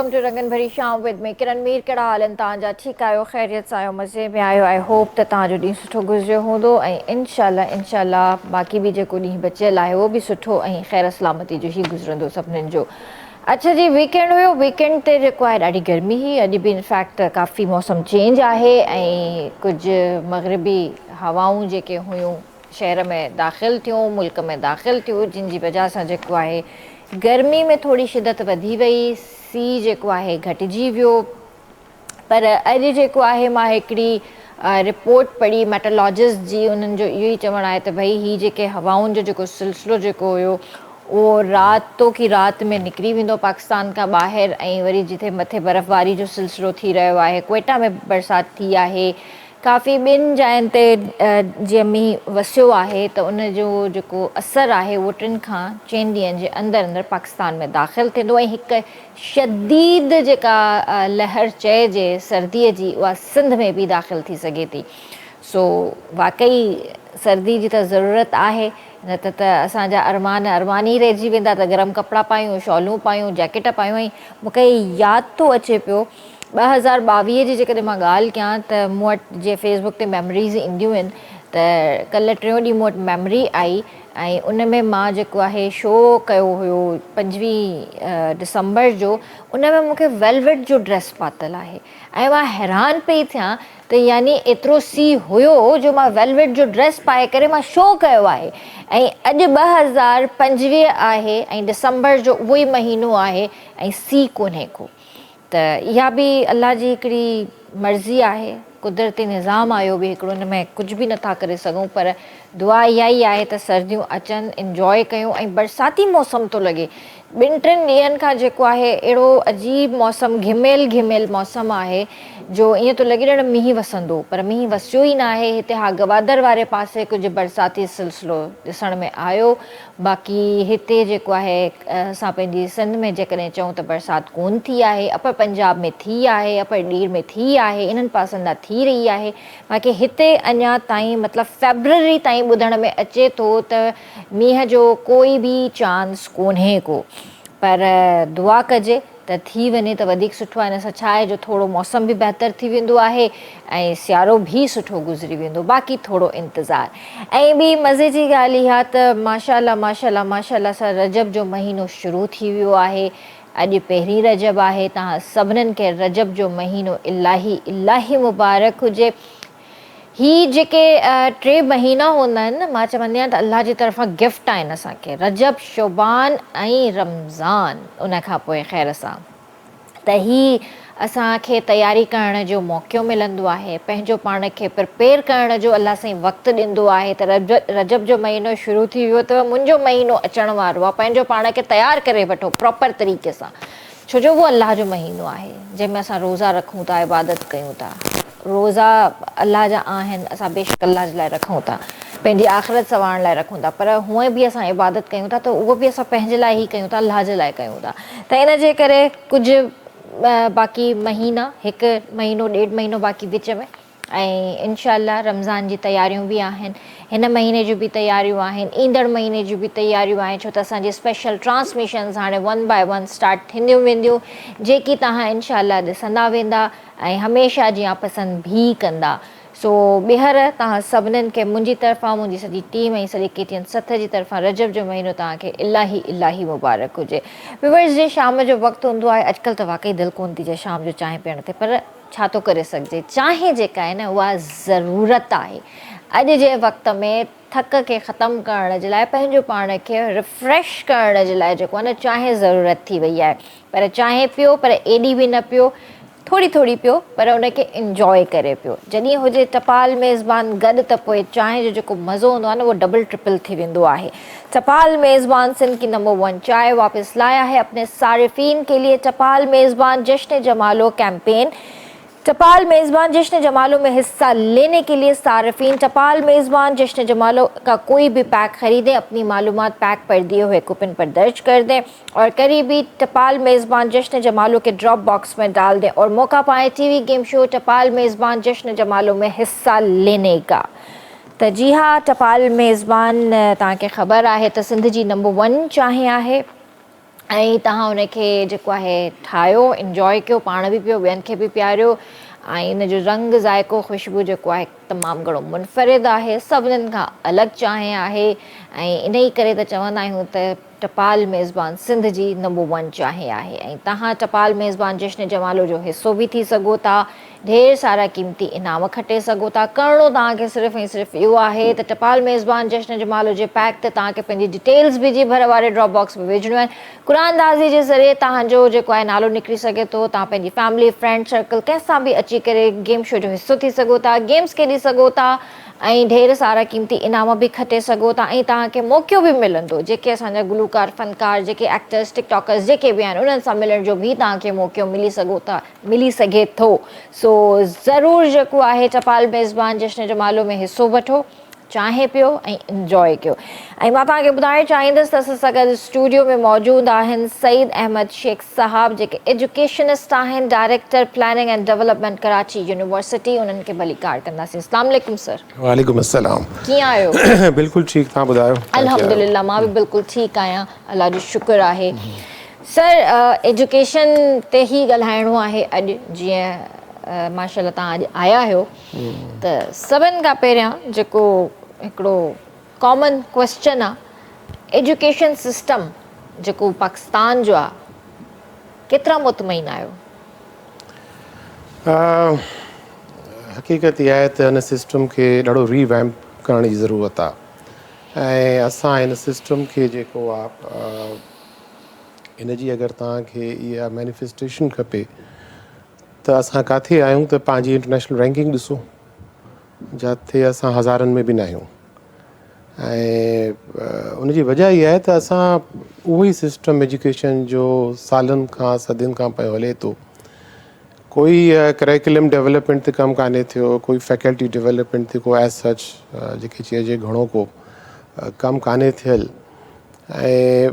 Welcome two रंगन भरी शाम with me किरण मीर। कहिड़ा हाल आहिनि तव्हांजा? ठीकु आहियो, ख़ैरियत सां आहियो, मज़े में आहियो? आई होप त तव्हांजो ॾींहुं सुठो गुज़रियो हूंदो ऐं इंशाल्लाह बाक़ी बि जेको ॾींहुं बचियल आहे उहो बि सुठो ऐं ख़ैर सलामती जो ई गुज़रंदो सभिनीनि जो। अच्छा जी, वीकेंड हुयो। वीकेंड ते जेको आहे ॾाढी गर्मी हुई। अॼु बि इनफैक्ट काफ़ी मौसम चेंज आहे ऐं कुझु मग़रिबी हवाऊं जेके हुयूं शहर में दाख़िल थियूं, मुल्क में दाख़िल थियूं, जिन जी वजह सां जेको आहे गर्मी में थोड़ी शिदत वधी वई, सीउ जेको आहे घटिजी वियो। पर अॼु जेको आहे मां हिकिड़ी रिपोर्ट पढ़ी मेटोलॉजिस्ट जी, उन्हनि जो इहो ई चवणु आहे त भई हीअ जेके हवाउनि जो जेको सिलसिलो जेको हुयो उहो रातो की राति में निकिरी वेंदो पाकिस्तान खां ॿाहिरि ऐं वरी जिथे मथे बर्फ़बारी जो सिलसिलो थी रहियो आहे। क्वेटा में बरसाति थी आहे, काफ़ी ॿिनि जायुनि ते जीअं मींहुं वसियो आहे त उन जो जेको असरु आहे उहो 3 खां 4 ॾींहंनि जे अंदरि पाकिस्तान में दाख़िल थींदो ऐं हिकु शदीद जेका लहर चइजे सर्दीअ जी उहा सिंध में बि दाख़िल थी सघे थी। सो वाक़ई सर्दी जी त ज़रूरत आहे, न त असांजा अरमान ई रहिजी वेंदा त गरम कपिड़ा पायूं, शॉलूं पायूं, जैकेट पायूं। ऐं मूंखे यादि थो अचे पियो 2022 जी जेकॾहिं मां ॻाल्हि कयां त मूं वटि जीअं फेसबुक ते मेमरीज़ ईंदियूं आहिनि त कल्ह 3 ॾींहुं मूं वटि मेमरी आई ऐं उन में मां जेको आहे शो कयो हुयो 25 दिसंबर जो। उन में मूंखे वेलवेट जो ड्रेस पातल आहे ऐं मां हैरान पई थियां त यानी एतिरो सीउ हुयो जो मां वेलवेट जो ड्रेस पाए करे मां शो कयो आहे। ऐं अॼु 2025 आहे ऐं दिसंबर जो उहो ई महीनो आहे ऐं सीउ कोन्हे को। त इहा बि अल्लाह जी हिकिड़ी मर्ज़ी आहे, कुदरती निज़ाम आयो बि हिकिड़ो, हिन में कुझु बि नथा करे सघूं। पर दुआ इहा ई आहे त सर्दियूं अचनि, इंजॉय कयूं। ऐं बरसाती मौसम थो लॻे 2-3 ॾींहंनि खां जेको आहे अहिड़ो अजीब मौसम, घिमियल मौसम आहे जो ईअं थो लॻे ॼण मींहुं वसंदो, पर मींहुं वसियो ई न आहे। हिते हा गवादर वारे पासे कुझु बरसाती सिलसिलो ॾिसण में आयो, बाक़ी हिते जेको आहे असां पंहिंजी सिंध में जेकॾहिं चऊं त बरसाति कोन थी आहे। अपर पंजाब में थी आहे, अपर ॾीर में थी आहे, इन्हनि पासनि लाइ थी रही आहे। बाक़ी हिते अञा ताईं मतिलबु फेबररी ताईं ॿुधण में अचे थो त मींहं जो कोई बि चांस कोन्हे को। पर दुआ कजे त थी वञे त वधीक सुठो आहे। हिन सां छा आहे जो थोरो मौसम बि बहितर थी वेंदो आहे ऐं सियारो बि सुठो गुज़री वेंदो, बाक़ी थोरो इंतज़ारु। ऐं ॿी मज़े जी ॻाल्हि इहा त माशाल्लाह सां रजब जो महीनो शुरू थी वियो आहे। अॼु पहिरीं रजब आहे। तव्हां सभिनीनि खे रजब जो महीनो इलाही मुबारक हुजे। ही जेके 3 महीना हूंदा आहिनि न, मां चवंदी आहियां त अल्लाह जी तरफ़ां गिफ्ट आहिनि असांखे, रजब, शोबान ऐं रमज़ान। उन खां पोइ ख़ैर सां त ही असांखे तयारी करण जो मौक़ो मिलंदो आहे, पंहिंजो पाण खे प्रिपेयर करण जो अल्लाह साईं वक़्तु ॾींदो आहे त रजब जो महीनो शुरू थी वियो त मुंहिंजो महीनो अचण वारो आहे, पंहिंजो पाण खे तयारु करे वठो प्रॉपर तरीक़े सां। छो जो उहो अल्लाह जो महीनो आहे जंहिंमें असां रोज़ा रखूं था, इबादत कयूं था। रोज़ा अल्लाह जा आहिनि, असां बेशक अल्लाह जे लाइ रखूं था, पंहिंजी आख़िरत संवारण लाइ रखूं था, पर हूअं बि असां इबादत कयूं था त उहो बि असां पंहिंजे लाइ ई कयूं था, अल्लाह जे लाइ कयूं था। त इन जे करे कुझु बाक़ी महीना, 1 महीनो 1.5 महीनो बाक़ी विच में, ऐं इंशाअल्लाह रमज़ान जी तयारियूं बि आहिनि, हिन महीने जूं बि तयारियूं आहिनि, ईंदड़ महीने जूं बि तयारियूं आहिनि। छो त असांजी स्पेशल ट्रांसमिशन्स हाणे 1 बाय 1 स्टार्ट थींदियूं वेंदियूं, जेकी तव्हां इंशाअल्लाह ॾिसंदा वेंदा ऐं हमेशह जीअं पसंदि बि कंदा। सो ॿीहर तव्हां सभिनीनि खे मुंहिंजी तरफ़ां, मुंहिंजी सॼी टीम ऐं सॼी KTN 7 जी तरफ़ां रजब जो महीनो तव्हांखे इलाही मुबारक हुजे। व्यूअर्स, जे शाम जो वक़्तु हूंदो आहे, अॼुकल्ह त वाक़ई दिलि कोन थी थिए शाम जो चांहि पीअण ते, पर छा थो करे सघिजे, चांहि जेका आहे न उहा ज़रूरत आहे। अॼु जे वक़्त में थक खे ख़तमु करण जे लाइ, पंहिंजो पाण खे रिफ्रेश करण जे लाइ जेको आहे न चांहि ज़रूरत थी वई आहे। पर चांहि पियो, पर एॾी बि न पियो, थोरी पियो, पर उनखे इंजॉय करे पियो। जॾहिं हुजे टपाल मेज़बान गॾु त पोइ चांहि जो जेको मज़ो हूंदो आहे न उहो डबल ट्रिपल थी वेंदो आहे। टपाल मेज़बान सिंध की नंबर 1 चाय वापस लाया है अपने सारिफीन के लिए। टपाल मेज़बान जश्न जमालो कैंपेन। टपाल मेज़बान जश्न जमालो में हिस्सा लेने के लिए सारिफीन टपाल मेज़बान जश्न जमालो का कोई भी पैक खरीदें, अपनी मालूमात पैक पर दिए हुए कूपन पर दर्ज कर दें और करीबी टपाल मेज़बान जश्न जमालो के ड्रॉप बॉक्स में डाल दें और मौका पाएं टीवी गेम शो टपाल मेज़बान जश्न जमालो में हिस्सा लेने का। त जी हाँ, टपाल मेज़बान तव्हांखे ख़बर आहे त सिंध जी नंबर 1 चांहि आहे ऐं तव्हां उनखे जेको आहे ठाहियो, इंजॉय कयो, पाण बि पियो, ॿियनि खे बि पीआरियो ऐं इन जो रंग ज़ाइको ख़ुशबू जेको आहे तमामु घणो मुनफ़रिद आहे, सभिनीनि खां अलॻि चांहि आहे ऐं इन ई करे त चवंदा आहियूं त टपाल मेज़बान सिंध जी नंबर 1 चांहि आहे। ऐं तव्हां टपाल मेज़बान जश्न जमालो जो हिसो बि थी सघो था, ढेर सारा क़ीमती इनाम खटे सघो था। करिणो तव्हांखे सिर्फ़ु ऐं सिर्फ़ु इहो आहे त टपाल मेज़बान जश्न जमालो जे पैक ते तव्हांखे पंहिंजी डिटेल्स विझी भर वारे ड्रॉप बॉक्स में विझणियूं आहिनि। क़ुरानदाज़ी जे ज़रिए तव्हांजो जेको आहे नालो निकिरी सघे थो, तव्हां पंहिंजी फैमिली फ्रेंड सर्कल कंहिंसां बि अची करे गेम शो जो हिसो थी सघो था, गेम्स खेॾी सघो था ऐं ढेर सारा क़ीमती इनाम बि खटे सघो था ऐं तव्हांखे मौक़ो बि मिलंदो, जेके असांजा गुलूकार फ़नकार जेके एक्टर्स टिकटॉकर्स जेके बि आहिनि उन्हनि सां मिलण जो बि तव्हांखे मौक़ो मिली सघे थो। सो ज़रूरु जेको आहे टपाल मेज़बान जश्न जमालो में हिसो वठो, चांहि पियो ऐं इंजॉय कयो। ऐं मां तव्हांखे ॿुधाइणु चाहींदसि त असां सां गॾु स्टूडियो में मौजूदु आहिनि सईद अहमद शेख साहब, जेके एजुकेशनिस्ट आहिनि, director planning and development Karachi university. उन्हनि खे भली कार कंदासीं। अस्सलाम वालेकुम सर। वालेकुम अस्सलाम। कीअं आहियो? बिल्कुलु ठीकु, तव्हां ॿुधायो? अल्हम्दुलिल्लाह, मां बि बिल्कुलु ठीकु आहियां, अलाह जो शुक्र आहे। सर, एजुकेशन ते ई ॻाल्हाइणो आहे अॼु, जीअं माशाल्लाह तव्हां अॼु आया आहियो त सभिनि खां पहिरियां जेको हिकिड़ो कॉमन क्वेश्चन आहे, एजुकेशन सिस्टम जेको पाकिस्तान जो आहे, केतिरा मुतमईन आहियो? हक़ीक़त इहा आहे त हिन सिस्टम खे ॾाढो रीवैम्प करण जी ज़रूरत आहे ऐं असां हिन सिस्टम खे जेको आहे हिन जी अगरि तव्हांखे इहा मैनिफेस्टेशन खपे त असां किथे आहियूं त पंहिंजी इंटरनेशनल रैंकिंग ॾिसो, जिथे असां हज़ारनि में बि न आहियूं। ऐं उनजी वजह इहा आहे त असां उहो ई सिस्टम एजुकेशन जो सालनि खां सदियुनि खां पियो हले थो। कोई करिकुलम डेवलपमेंट ते कमु कान्हे थियो, कोई फैकल्टी डेवलपमेंट ते को एज सच जेके चइजे घणो को कमु कान्हे थियल। ऐं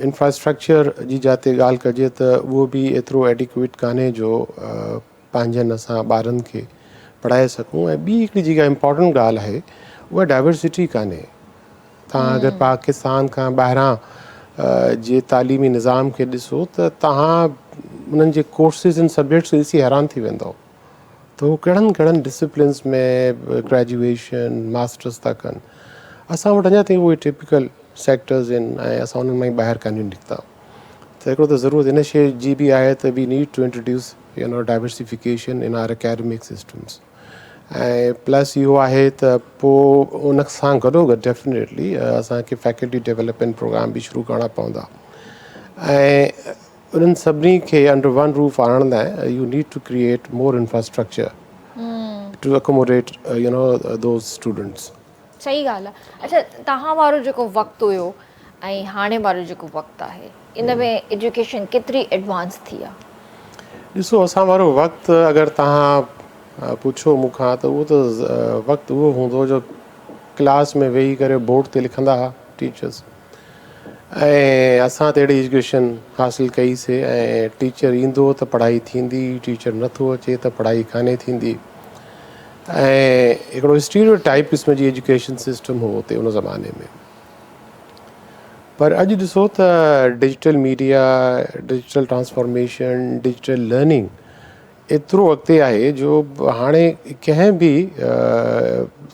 इंफ्रास्ट्रक्चर जी जिते ॻाल्हि कजे त उहो बि एतिरो एडिक्वेट कान्हे जो पंहिंजनि असां ॿारनि खे पढ़ाए सघूं। ऐं ॿी हिकिड़ी जेका इम्पॉर्टेंट ॻाल्हि आहे उहा डाइवर्सिटी कान्हे। तव्हां अगरि पाकिस्तान खां ॿाहिरां जे तालीमी निज़ाम खे ॾिसो त तव्हां उन्हनि जे कोर्सिस एंड सब्जेक्ट्स ॾिसी हैरान थी वेंदो त उहो कहिड़नि कहिड़नि डिसिप्लिन्स में ग्रेजुएशन मास्टर्स था कनि। असां वटि अञा ताईं उहे टिपिकल सेक्टर्स आहिनि ऐं असां उन्हनि मां ई ॿाहिरि कान निकिता। त हिकिड़ो त ज़रूरत इन शइ जी बि आहे त we need to introduce diversification in our academic systems. ऐं प्लस इहो आहे त पोइ उन सां गॾोगॾु डेफिनेटली असांखे फैकल्टी डेवलपमेंट प्रोग्राम बि शुरू करणा पवंदा ऐं उन्हनि सभिनी खे अंडर वन रूफ आणण लाइ you need to create more infrastructure to accommodate those students. सही ॻाल्हि आहे। अच्छा, तव्हां वारो जेको वक़्तु हुयो ऐं हाणे वारो जेको वक़्तु आहे, इन में एजुकेशन केतिरी एडवांस थी आहे? ॾिसो, असां वारो वक़्तु अगरि तव्हां पुछो मूंखां त उहो त वक़्तु उहो हूंदो जो क्लास में वेही करे बोर्ड ते लिखंदा हुआ टीचर्स ऐं असां त अहिड़ी एजुकेशन हासिलु कईसीं। ऐं टीचर ईंदो त पढ़ाई थींदी, टीचर नथो अचे त पढ़ाई कान्हे थींदी। ऐं हिकिड़ो स्टीरियोटाइप क़िस्म जी एजुकेशन सिस्टम हो हुते उन ज़माने में। पर अॼु ॾिसो त digital media, digital transformation, digital learning एतिरो अॻिते आहे जो हाणे कंहिं बि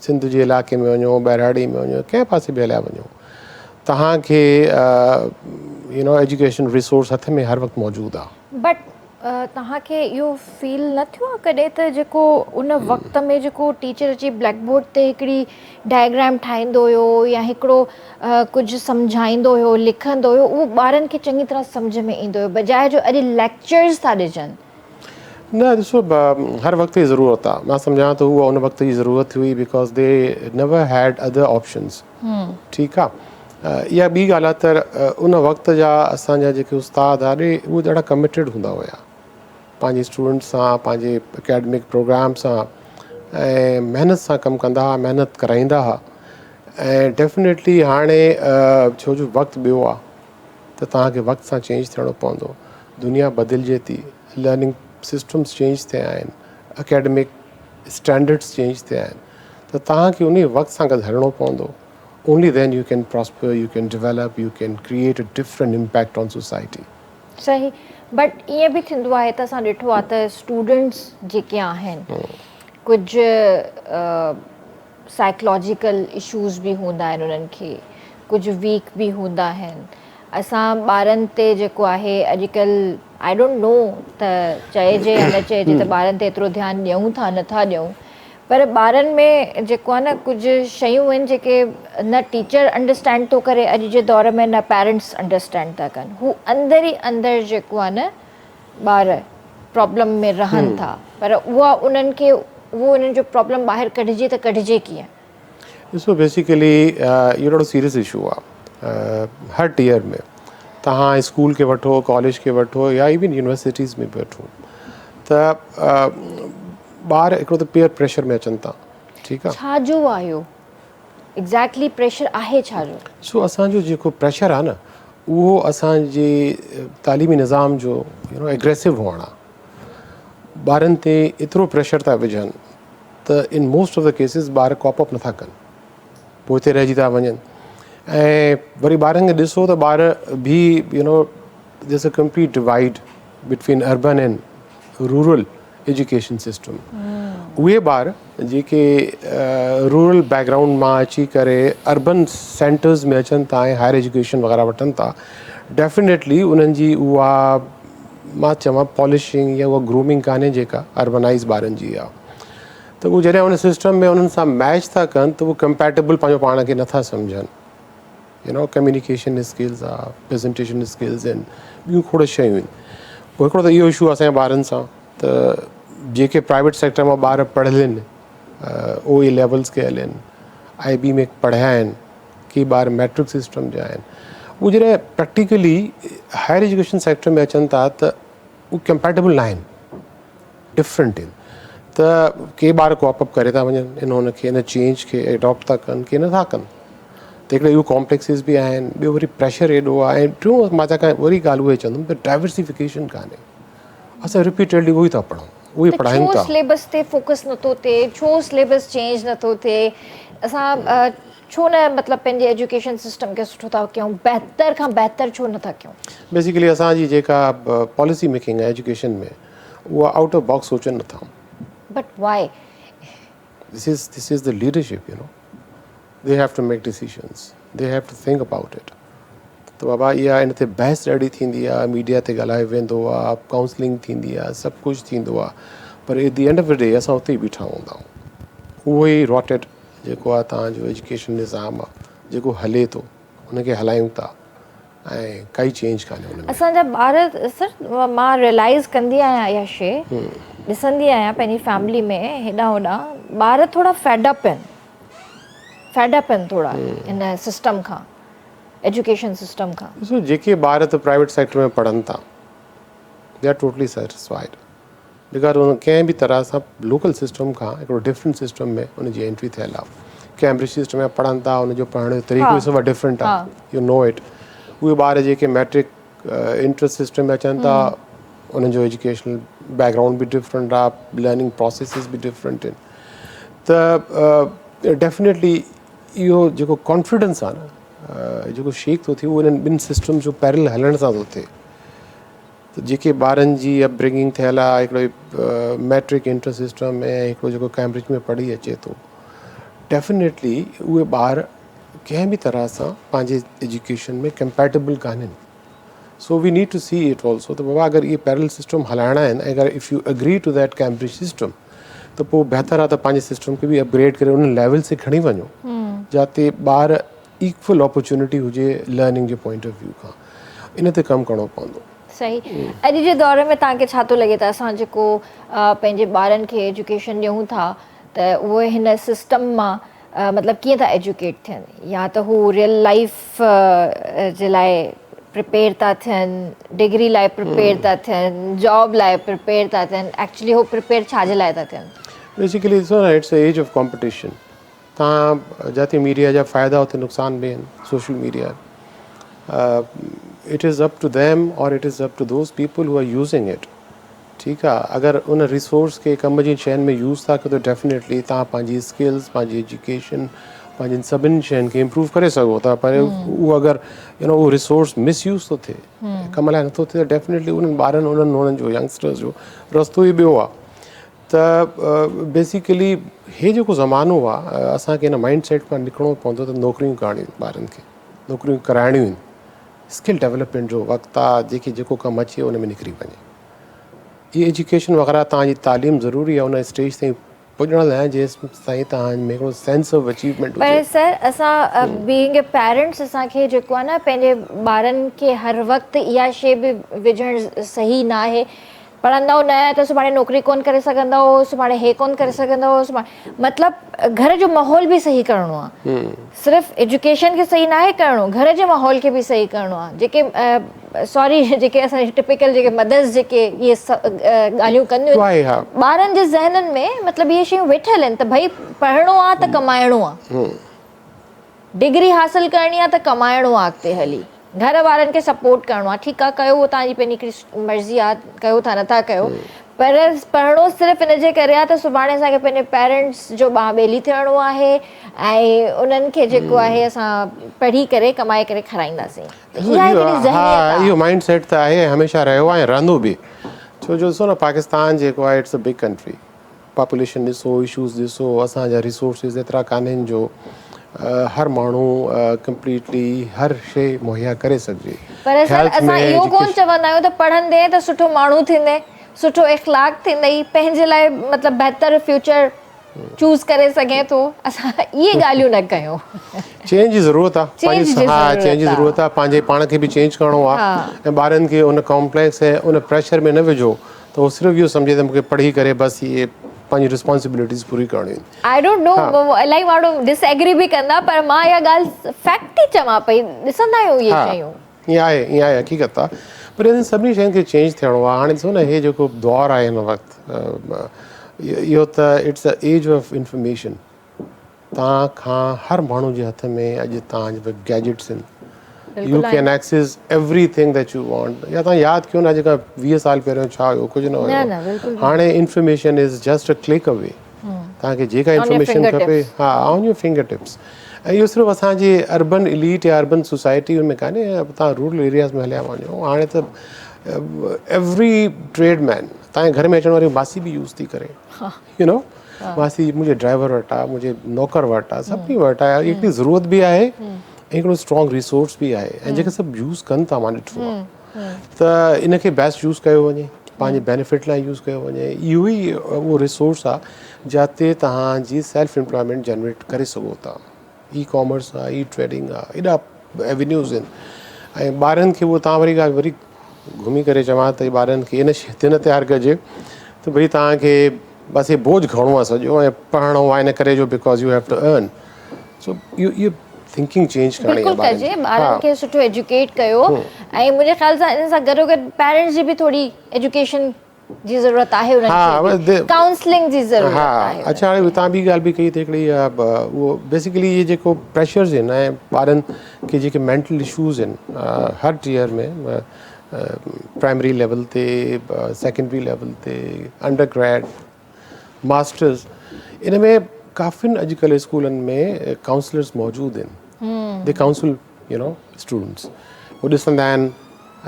सिंध जे इलाइक़े में वञो, ॿहिराड़ी में वञो, कंहिं पासे बि हलिया वञो, तव्हांखे एजुकेशन रिसोर्स हथ में हर वक़्तु मौजूदु आहे। बट तव्हांखे इहो फील न थियो आहे कॾहिं त जेको उन वक़्त में जेको टीचर अची ब्लैक बोर्ड ते हिकिड़ी डायग्राम ठाहींदो हुयो या हिकिड़ो कुझु सम्झाईंदो हुयो, लिखंदो हुयो, उहो ॿारनि खे चङी तरह सम्झ में ईंदो हुयो, बजाए जो अॼु लेक्चर्स था ॾिजनि? न, ॾिसो, हर वक़्त जी ज़रूरत आहे। मां सम्झां थो उहा उन वक़्त जी ज़रूरत हुई बिकॉज़ दे नेवर हैड अदर ऑप्शन्स। ठीकु आहे। इहा ॿी ॻाल्हि आहे त उन वक़्त जा असांजा जेके उस्ताद आहे उहे ॾाढा कमिटेड हूंदा हुआ पंहिंजे स्टूडेंट्स सां, पंहिंजे एकेडमिक प्रोग्राम सां ऐं महिनत सां कमु कंदा हुआ, महिनत कराईंदा हुआ। ऐं डेफिनेटली हाणे छो जो वक़्तु ॿियो आहे त तव्हांखे वक़्त सां चेंज थियणो पवंदो। दुनिया बदिलिजे थी, लर्निंग सिस्टम्स चेंज थिया आहिनि, एकेडमिक स्टैंडर्ड्स चेंज थिया आहिनि, त तव्हांखे उन वक़्त सां गॾु हलणो पवंदो। only then you can prosper, you can develop, you can create a different impact on society. सही बट ईअं बि थींदो आहे त असां ॾिठो आहे त स्टूडेंट्स जेके आहिनि कुझु साइकोलॉजिकल इशूज़ बि हूंदा आहिनि उन्हनि खे कुझु वीक बि हूंदा आहिनि असां ॿारनि ते जेको आहे अॼुकल्ह आई डोंट नो त चइजे या न चइजे त ॿारनि ते एतिरो ध्यानु ॾियूं था नथा ॾियूं पर ॿारनि में जेको आहे न कुझु शयूं आहिनि जेके न टीचर अंडरस्टैंड थो करे अॼु जे दौर में न पेरेंट्स अंडरस्टैंड था कनि हू अंदरि ई अंदरि जेको आहे न ॿार प्रॉब्लम में रहनि था पर उहा उन्हनि खे उहो उन्हनि जो प्रॉब्लम ॿाहिरि कढिजे त कढिजे कीअं ॾिसो बेसिकली इहो ॾाढो सीरियस इशू आहे हर टीयर में तव्हां स्कूल खे वठो कॉलेज खे वठो या इवन यूनिवर्सिटीज़ में बि वठो त ॿार हिकिड़ो त पेयर प्रेशर में अचनि था ठीकु आहे छा जो आहे इहो एग्ज़ैक्टली प्रेशर आहे छा जो सो असांजो जेको प्रेशर आहे न उहो असांजे तालीमी निज़ाम जो एग्रेसिव हुअणु आहे ॿारनि ते एतिरो प्रेशर था विझनि त in most of the cases ॿार कॉपअप नथा कनि पोइ हिते रहिजी था वञनि ऐं वरी ॿारनि खे ॾिसो त ॿार बि this a complete divide between urban and rural education system उहे ॿार जेके रूरल बैकग्राउंड मां अची करे अर्बन सेंटर्स में अचनि था ऐं हायर एजुकेशन वग़ैरह वठनि था डेफिनेटली उन्हनि जी उहा मां चवां पॉलिशिंग या उहा ग्रूमिंग कान्हे जेका अर्बनाइज़ ॿारनि जी आहे त उहो जॾहिं उन सिस्टम में उन्हनि सां मैच था कनि त उहो कंपैटिबल पंहिंजो पाण खे नथा सम्झनि कम्युनिकेशन स्किल्स आहे प्रेज़ेंटेशन स्किल्स आहिनि ॿियूं खोड़ शयूं आहिनि पोइ हिकिड़ो त इहो इशू आहे असांजे ॿारनि सां त जेके प्राइवेट सेक्टर मां ॿार पढ़ियल आहिनि ओ ए लेवल्स कयल आहिनि आई बी में पढ़िया आहिनि की ॿार मैट्रिक सिस्टम जा आहिनि उहे जॾहिं प्रैक्टिकली हायर एजुकेशन सेक्टर में अचनि था त उहे कंपैटिबल न आहिनि डिफरेंट आहिनि त के ॿार कॉपअप करे था वञनि हुनखे इन चेंज खे एडॉप्ट था कनि के नथा कनि त हिकिड़े इहो कॉम्प्लेक्सिस बि आहिनि ॿियो वरी प्रेशर एॾो आहे ऐं टियों मां तव्हांखे वरी ॻाल्हि उहे चवंदुमि त डाइवर्सिफिकेशन कान्हे असां रिपीटेडली उहो ई था पढ़ूं उहो ई पढ़ायूं था सिलेबस ते फोकस नथो थिए छो सिलेबस चेंज नथो थिए असां छो न मतिलबु पंहिंजे एजुकेशन सिस्टम खे सुठो था कयूं बहितर खां बहितर छो नथा कयूं बेसिकली असांजी जेका पॉलिसी मेकिंग आहे एजुकेशन में उहा आउट ऑफ बॉक्स सोचनि नथा but why this is the leadership they have to make decisions they have to think about it त बाबा इहा इन ते बहस ॾाढी थींदी आहे मीडिया ते ॻाल्हायो वेंदो आहे काउंसलिंग थींदी आहे सभु कुझु थींदो आहे पर at the end of the day असां उते ई बीठा हूंदा आहियूं उहो ई रॉटेड जेको आहे तव्हांजो एजुकेशन निज़ाम आहे जेको हले थो उनखे हलायूं था ऐं काई चेंज कान्हे हुन में असांजा ॿार सर मां रियलाइज़ कंदी आहियां इहा शइ ॾिसंदी आहियां पंहिंजी फैमिली में हेॾां होॾां ॿार थोरा फेडअप आहिनि थोरा इन सिस्टम खां एजुकेशन सिस्टम खां ॾिसो जेके ॿार त प्राइवेट सेक्टर में पढ़नि था they are totally satisfied because उन कंहिं बि तरह सां लोकल सिस्टम खां हिकिड़ो डिफरेंट सिस्टम में उनजी एंट्री थियल आहे कैम्ब्रिज सिस्टम में पढ़नि था उनजो पढ़ण जो तरीक़ो सभु डिफरेंट आहे यू नो इट उहे ॿार जेके मैट्रिक इंट्रस्ट सिस्टम में अचनि था उन्हनि जो एजुकेशनल बैकग्राउंड बि डिफरेंट आहे लर्निंग प्रोसेसिस बि डिफरेंट आहिनि त डेफिनेटली इहो जेको कॉन्फिडेंस आहे न जेको शेक थो थिए उहो इन्हनि ॿिनि सिस्टम जो पैरल हलण सां थो थिए त जेके ॿारनि जी अपब्रिंगिंग थियल आहे हिकिड़ो मैट्रिक इंटर सिस्टम में हिकिड़ो जेको कैम्ब्रिज में पढ़ी अचे थो डेफिनेटली उहे ॿार कंहिं बि तरह सां पंहिंजे एजुकेशन में कंपैटिबल कान्हनि so we need to see it also त बाबा अगरि इहे पैरल सिस्टम हलाइणा आहिनि ऐं अगरि if you agree to that Cambridge system त पोइ बहितर आहे त पंहिंजे सिस्टम खे बि अपग्रेड करे उन लेवल से खणी वञो जिते ॿार इक्वल अपॉर्चुनिटी हुजे learning J point of view खां इन ते कमु करिणो पवंदो सही अॼु जे दौर में तव्हांखे छा थो लॻे त असां जेको पंहिंजे ॿारनि खे एजुकेशन ॾियूं था त उहे हिन सिस्टम मां मतिलबु कीअं था एजुकेट थियनि या त हू रियल लाइफ जे लाइ प्रिपेयर था थियनि डिग्री लाइ प्रिपेयर था थियनि जॉब लाइ प्रिपेयर था थियनि एक्चुअली हू प्रिपेयर छाजे लाइ था थियनि basically it's age of competition तव्हां जिते मीडिया जा फ़ाइदा उते नुक़सान बि आहिनि social media it is up to them और it is up to those people who are using it ठीकु आहे अगरि उन रिसोर्स खे कम जी शयुनि में यूज़ था कयो त डेफिनेटली तव्हां पंहिंजी स्किल्स पंहिंजी एजुकेशन पंहिंजनि सभिनी शयुनि खे इम्प्रूव करे सघो था, पर उहो अगरि उहो रिसोर्स मिसयूज़ थो थिए, कम लाइ नथो थिए, त डेफिनेटली उन्हनि ॿारनि उन्हनि जो यंगस्टर्स जो रस्तो ई ॿियो आहे। त बेसिकली हे जेको ज़मानो आहे, असांखे हिन माइंड सेट खां निकिरणो पवंदो त नौकिरियूं करणियूं ॿारनि खे, नौकिरियूं कराइणियूं आहिनि, स्किल डेवलपमेंट जो वक़्तु आहे, जेको कमु अचे उन में निकिरी वञे। ये एजुकेशन वग़ैरह तव्हांजी तालीम ज़रूरी आहे उन स्टेज ताईं पुॼण लाइ जेसि ताईं तव्हां में हिकिड़ो सेंस ऑफ अचीवमेंट हुजे। पर सर असां बीइंग ए पेरेंट्स असांखे जेको आहे न पंहिंजे ॿारनि खे हर वक़्तु इहा शइ बि विझणु सही न आहे, पढ़ंदव न त सुभाणे नौकिरी कोन करे सघंदव, सुभाणे हे कोन करे सघंदव, सुभाणे मतिलबु घर जो माहौल बि सही करिणो आहे, सिर्फ़ु एजुकेशन खे सही न आहे करिणो, घर जे माहौल खे बि सही करिणो आहे। जेके सॉरी जेके असांजी टिपिकल जेके मदर्स जेके इहे ॻाल्हियूं कंदियूं आहिनि, ॿारनि जे ज़हननि में मतिलबु इहे शयूं वेठल आहिनि त भई पढ़णो आहे त कमाइणो आहे, डिग्री हासिलु करणी आहे त कमाइणो आहे, अॻिते हली घर वारनि खे सपोर्ट करिणो आहे, ठीकु आहे कयो, उहो तव्हांजी पंहिंजी हिकिड़ी मर्ज़ी आहे, कयो था नथा कयो, पर पढ़णो सिर्फ़ु इन जे करे आहे त सुभाणे असांखे पंहिंजे पेरेंट्स जो ॿांह ॿेली थियणो आहे ऐं उन्हनि खे जेको आहे असां पढ़ी करे कमाए करे खाराईंदासीं। इहो माइंड सेट त आहे, हमेशह रहियो आहे ऐं रहंदो बि, छो जो ॾिसो न पाकिस्तान जेको आहे it's a big country, population ॾिसो, इशूज़ ॾिसो, असांजा रिसोर्सिस एतिरा कान्हनि जो हर माण्हू कंप्लीटली हर शइ मुहैया करे सघिजे। पर सर असां इहो कोन चवंदा आहियूं त पढ़ंदे त सुठो माण्हू थींदे, सुठो इख़्लाक़ थींदई, पंहिंजे लाइ मतिलबु बहितर फ्यूचर चूज़ करे सघे थो, असां इहे ॻाल्हियूं न कयूं। चेंज जी ज़रूरत आहे, चेंज जी ज़रूरत आहे, पंहिंजे पाण खे बि चेंज करिणो आहे ऐं ॿारनि खे उन कॉम्प्लेक्स ऐं उन प्रेशर में न विझो त उहो सिर्फ़ु इहो सम्झे त मूंखे पढ़ी करे बसि इहे पंहिंजी रिस्पॉन्सिबिलिटीज़ पूरी करणी आहिनि। आई डोंट नो, इलाही माण्हू डिसएग्री बि कंदा, पर मां इहा ॻाल्हि फैक्ट थी चवां पई, ॾिसंदा आहियूं इहे शयूं। ईअं आहे हक़ीक़त आहे, पर इन्हनि सभिनी शयुनि खे चेंज थियणो आहे। हाणे ॾिसो न, हे जेको दौरु आहे हिन वक़्तु, इहो त it's a age of information, तव्हां खां हर माण्हू जे हथ में अॼु तव्हांजे वटि गैजेट्स आहिनि, you can access everything that you want. या तव्हां यादि कयो न जेका 20 साल पहिरियों छा हुयो, कुझु न हुयो, हाणे information is just a click away, तव्हांखे जेका इंफॉर्मेशन खपे ऑन योर फिंगर टिप्स। ऐं इहो सिर्फ़ु असांजे अर्बन एलीट या अर्बन सोसाइटी में कान्हे, तव्हां रूरल एरियाज़ में हलिया वञो, हाणे त एवरी ट्रेडमैन, तव्हांजे घर में अचण वारी मासी बि यूज़ थी करे, मासी मुंहिंजे ड्राइवर वटि आहे, मुंहिंजे नौकर वटि आहे, सभिनी वटि आहे, हिकिड़ी ज़रूरत बि आहे ऐं हिकिड़ो स्ट्रॉन्ग रिसोर्स बि आहे, ऐं जेके सभु यूज़ कनि था मां ॾिठो आहे, त इनखे बेस्ट यूज़ कयो वञे, पंहिंजे बेनिफिट लाइ यूज़ कयो वञे। इहो ई उहो रिसोर्स आहे जिते तव्हांजी सेल्फ एम्प्लॉयमेंट जनरेट करे सघो था। ई कॉमर्स आहे, ई ट्रेडिंग आहे, एॾा एवेन्यूज़ आहिनि, ऐं ॿारनि खे उहो तव्हां वरी ॻाल्हि वरी घुमी करे चवां त ॿारनि खे इन शइ ते न तयारु कजे त भई तव्हांखे बसि हे बोझ खणणो आहे सॼो ऐं पढ़णो आहे इन करे जो because you have to earn. So इहो थिंकिंग चेंज करणी आहे, ॿारनि खे सुठो एजुकेट कयो, ऐं मुंहिंजे ख़्याल सां इन सां गॾोगॾु पेरेंट्स जी बि थोरी एजुकेशन जी ज़रूरत आहे, काउंसलिंग जी ज़रूरत आहे। अच्छा, हाणे तव्हां ॿी ॻाल्हि बि कई त हिकिड़ी उहो बेसिकली इहे जेको प्रेशर्स आहिनि ऐं ॿारनि खे जेके मेंटल इशूज़ आहिनि हर टीयर में, प्राइमरी लेवल ते, सेकेंडरी लेवल ते, अंडर ग्रेड, मास्टर्स, इन में काफ़िनि अॼुकल्ह स्कूलनि में काउंसलर्स मौजूदु आहिनि, दे काउंसिल स्टूडेंट्स, उहो ॾिसंदा आहिनि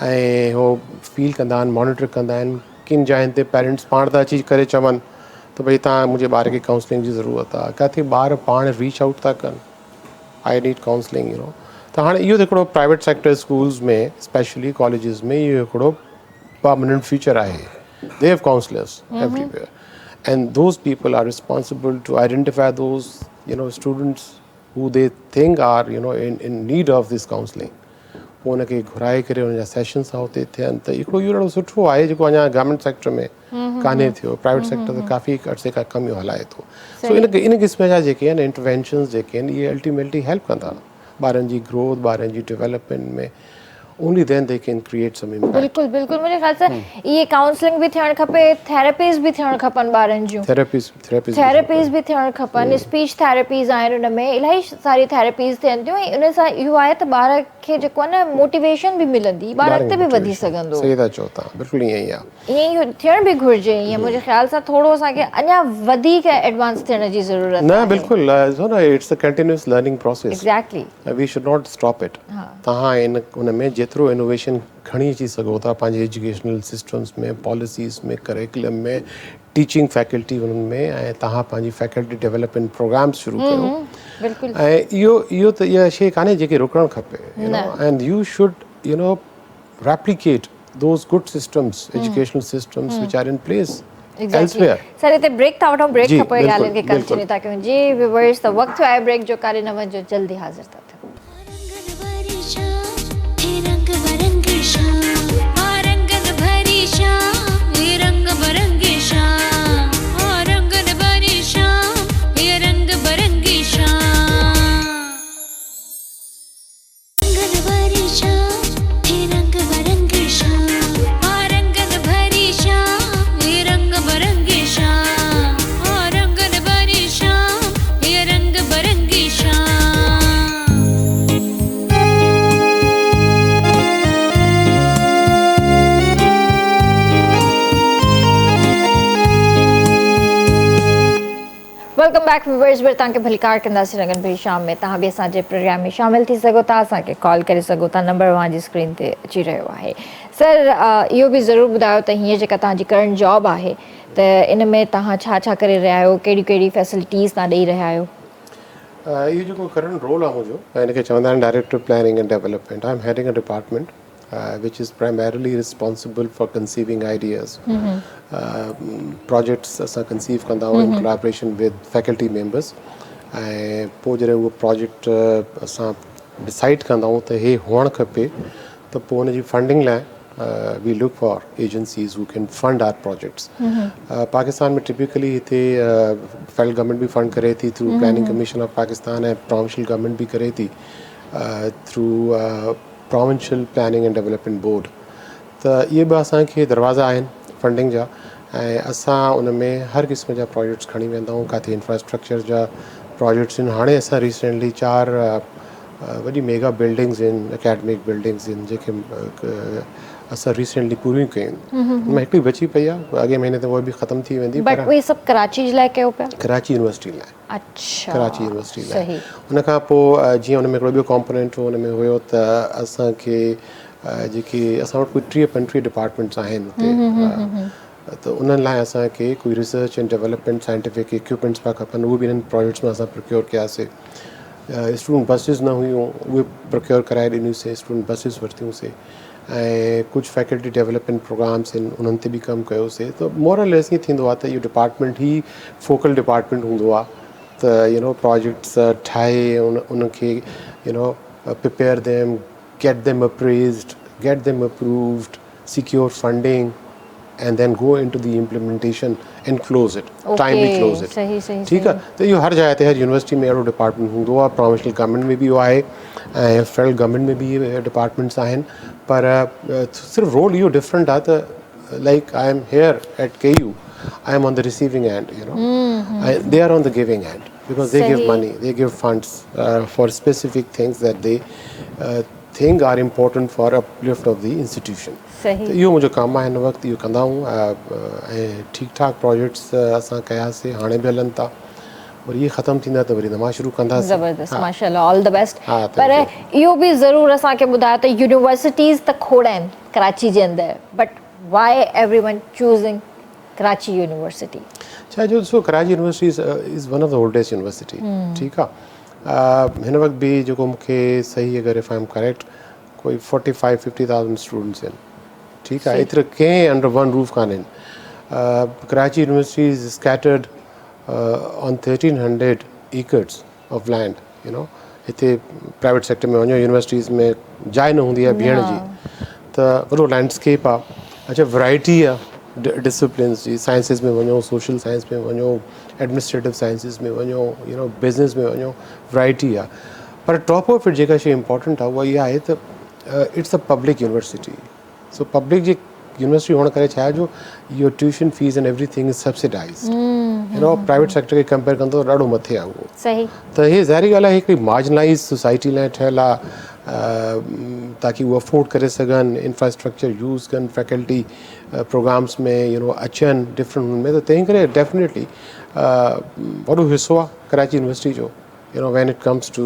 ऐं उहो फील कंदा आहिनि, मॉनिटर कंदा आहिनि, किन जाइनि ते पेरेंट्स पाण था अची करे चवनि त भई तव्हां मुंहिंजे ॿार खे काउंसलिंग जी ज़रूरत आहे, किथे ॿार पाण रीच आउट था कनि, आई नीड काउंसलिंग, त हाणे इहो त हिकिड़ो प्राइवेट सेक्टर स्कूल्स में स्पेशली कॉलेजिस में इहो हिकिड़ो परमानेंट फीचर आहे, they have counsellors everywhere and those people are responsible to identify those students who they think are in need of this counseling, पोइ उनखे घुराए करे उनजा सेशन्स हुते थियनि। त हिकिड़ो इहो ॾाढो सुठो आहे जेको अञा गवर्नमेंट सेक्टर में कान्हे थियो, प्राइवेट सेक्टर त काफ़ी अर्से खां कम इहो हलाए थो। सो इन क़िस्म जा जेके आहिनि इंटरवेंशन्स जेके आहिनि इहे अल्टीमेटली हेल्प कंदा ॿारनि जी ग्रोथ, ॿारनि जी डेवलपमेंट में, only then they can create some impact. बिल्कुल बिल्कुल मुझे ख़्याल से ये काउंसलिंग भी थियण खपे, थेरेपीज़ भी थियण खपनि ॿारनि जूं, थेरेपीज़ भी थियण खपनि, स्पीच थेरेपीज़ आहिनि उन में, इलाही सारी थेरेपीज़ थियनि थियूं ऐं उन सां इहो आहे त ॿार खे जेको आहे न मोटिवेशन बि मिलंदी, ॿार अॻिते बि वधी सघंदो। सही था चओ तव्हां, बिल्कुलु ईअं ई आहे। ईअं ई थियण बि घुरिजे, ईअं मुंहिंजे ख़्याल सां थोरो असांखे अञा वधीक एडवांस थियण जी ज़रूरत आहे। न बिल्कुलु, it's a continuous learning process. Exactly, we should not stop it. तव्हां इन उन में जेतिरो इनोवेशन खणी अची सघो था पंहिंजे एजुकेशनल सिस्टम्स में, पॉलिसीज़ में, करिकुलम में, टीचिंग फैकल्टी उन्हनि में, ऐं तव्हां पंहिंजी फैकल्टी डेवलपमेंट प्रोग्राम्स शुरू कयो। बिल्कुलु। ऐं इहो त इहा शइ कान्हे जेके रुकणु खपे, and U should replicate those good systems, educational systems which are in place elsewhere. Sir इते ब्रेक था वठूं, ब्रेक खां पोइ बिल्कुलु, ॻाल्हियुनि खे कंटिन्यू था कयूं। जी व्यूअर्स, त वक़्तु आहे ब्रेक जो, कारे न वञिजो, जल्दी हाज़िर था थियूं। वेलकम बैक व्यूअर्स, वरी तव्हांखे भलिकार कंदासीं रंगन भई शाम में। तव्हां बि असांजे प्रोग्राम में शामिल थी सघो था, असांखे कॉल करे सघो था, नंबर तव्हांजी स्क्रीन ते अची रहियो आहे। सर इहो बि ज़रूरु ॿुधायो त हीअं जेका तव्हांजी करंट जॉब आहे त इन में तव्हां छा छा करे रहिया आहियो, कहिड़ी कहिड़ी फैसिलिटीज़ तव्हां ॾेई रहिया आहियो? इहो जेको करंट रोल आहे मुंहिंजो, हिनखे चवंदा आहिनि director planning and development. I am heading a department which is primarily responsible for conceiving ideas. Projects असां conceive कंदा आहियूं in collaboration with faculty members, ऐं पोइ जॾहिं उहो प्रोजेक्ट असां डिसाइड कंदा आहियूं त हे हुअणु खपे, त पोइ हुनजी फंडिंग लाइ we look for agencies who can fund our projects. Pakistan में टिपिकली हिते फेडरल गवर्नमेंट भी फंड करे थी through planning commission of Pakistan, ऐं प्रोविंशियल गवर्नमेंट भी करे थी through provincial planning and development board. त इहे बि असांखे दरवाज़ा आहिनि फंडिंग जा, ऐं असां उन में हर क़िस्म जा प्रोजेक्ट्स खणी वेंदा आहियूं। किथे इंफ्रास्ट्रक्चर जा प्रोजेक्ट्स आहिनि, हाणे असां रिसेंटली 4 वॾी मेगा बिल्डिंग्स आहिनि, एकेडमिक बिल्डिंग्स आहिनि, जेके असां रिसेंटली पूरियूं कयूं। उनमें हिकिड़ी बची पई आहे, अॻे महीने ते उहा बि ख़तमु थी वेंदी। बट उहे सभु कराची जे लाइ कयो पिया? कराची यूनिवर्सिटी लाइ। अच्छा, कराची यूनिवर्सिटी लाइ। उन खां पोइ जीअं उन में हिकिड़ो ॿियो कॉम्पोनेंट हुन में हुयो त असांखे जेके असां वटि कोई 30-35 डिपार्टमेंट्स आहिनि हुते, त उन्हनि लाइ असांखे कोई research and development scientific equipments पिया खपनि, उहे बि हिननि प्रोजेक्ट्स में असां प्रोक्योर कयासीं। स्टूडेंट बसिस न हुयूं, उहे प्रोक्योर कराए ॾिनियूंसीं, स्टूडेंट बसिस वरितियूंसीं, ऐं कुझु फैकल्टी डेवलपमेंट प्रोग्राम्स आहिनि उन्हनि ते बि कमु कयोसीं। त मोरलेस ईअं थींदो आहे त इहो डिपार्टमेंट ई फोकल डिपार्टमेंट हूंदो आहे, त प्रोजेक्ट्स ठाहे उनखे prepare them, get them appraised, get them approved, secure funding, and then go into the implementation and close it, timely close it. ठीक है, तो इहो हर जगह ते, हर यूनिवर्सिटी में अहिड़ो डिपार्टमेंट हूंदो आहे। प्रोविंशियल गवर्नमेंट में बि इहो आहे, ऐं फेडरल गवर्नमेंट में बि इहे डिपार्टमेंट्स आहिनि, पर सिर्फ़ु रोल इहो डिफरेंट आहे त like I am here eight KU, I am on the receiving end, they are on the giving end because they give money, they give funds for specific things that they think are important for uplift of the institution. इहो मुंहिंजो कमु आहे हिन वक़्तु, इहो कंदा आहियूं, ऐं ठीकु ठाक प्रोजेक्ट्स असां कयासीं, हाणे बि हलनि था, वरी इहे ख़तमु थींदा त वरी नवां शुरू कंदासीं। ज़बरदस्त, माशाल्लाह, ऑल द बेस्ट। पर इहो बि ज़रूरु असांखे ॿुधायो त यूनिवर्सिटीज़ त खोड़ आहिनि कराची जे अंदरि, but why everyone choosing Karachi university? छा जो ॾिसो, Karachi university is one of the oldest university. ठीकु आहे, हिन वक़्तु बि जेको मूंखे सही अगरि इफ आई एम करेक्ट, कोई 45-50,000 स्टूडेंट्स आहिनि। ठीकु आहे, एतिरे कंहिं अंडर वन रूफ कान आहिनि। Karachi university is scattered on 1300 acres of land. हिते प्राइवेट सेक्टर में वञो, यूनिवर्सिटीज़ में जाइ न हूंदी आहे बीहण जी, त वॾो लैंडस्केप आहे। अच्छा, वैरायटी आहे डिसिप्लिन्स जी, साइंसिस में वञो, सोशल साइंस में वञो, एडमिनिस्ट्रेटिव साइंसिस में वञो, बिज़नेस में वञो, वैरायटी आहे। पर टॉप ऑफ इट जेका शइ इम्पॉर्टेंट आहे उहा इहा आहे त it's a public university, so public जी यूनिवर्सिटी होने करे छा आहे जो your tuition fees and everything is subsidised, you know private sector खे कंपेयर कंदो त ॾाढो मथे आहे उहो। सही त इहे ज़ाहिरी ॻाल्हि आहे हिकिड़ी मार्जिनलाइज़ सोसाइटी लाइ ठहियलु आहे, ताकी उहे अफोर्ड करे सघनि, इंफ्रास्ट्रक्चर यूज़ कनि, फैकल्टी प्रोग्राम्स में यू नो अचनि डिफरेंट हुन में, त तंहिं करे डेफिनेटली वॾो हिसो आहे कराची यूनिवर्सिटी जो, you know when it comes to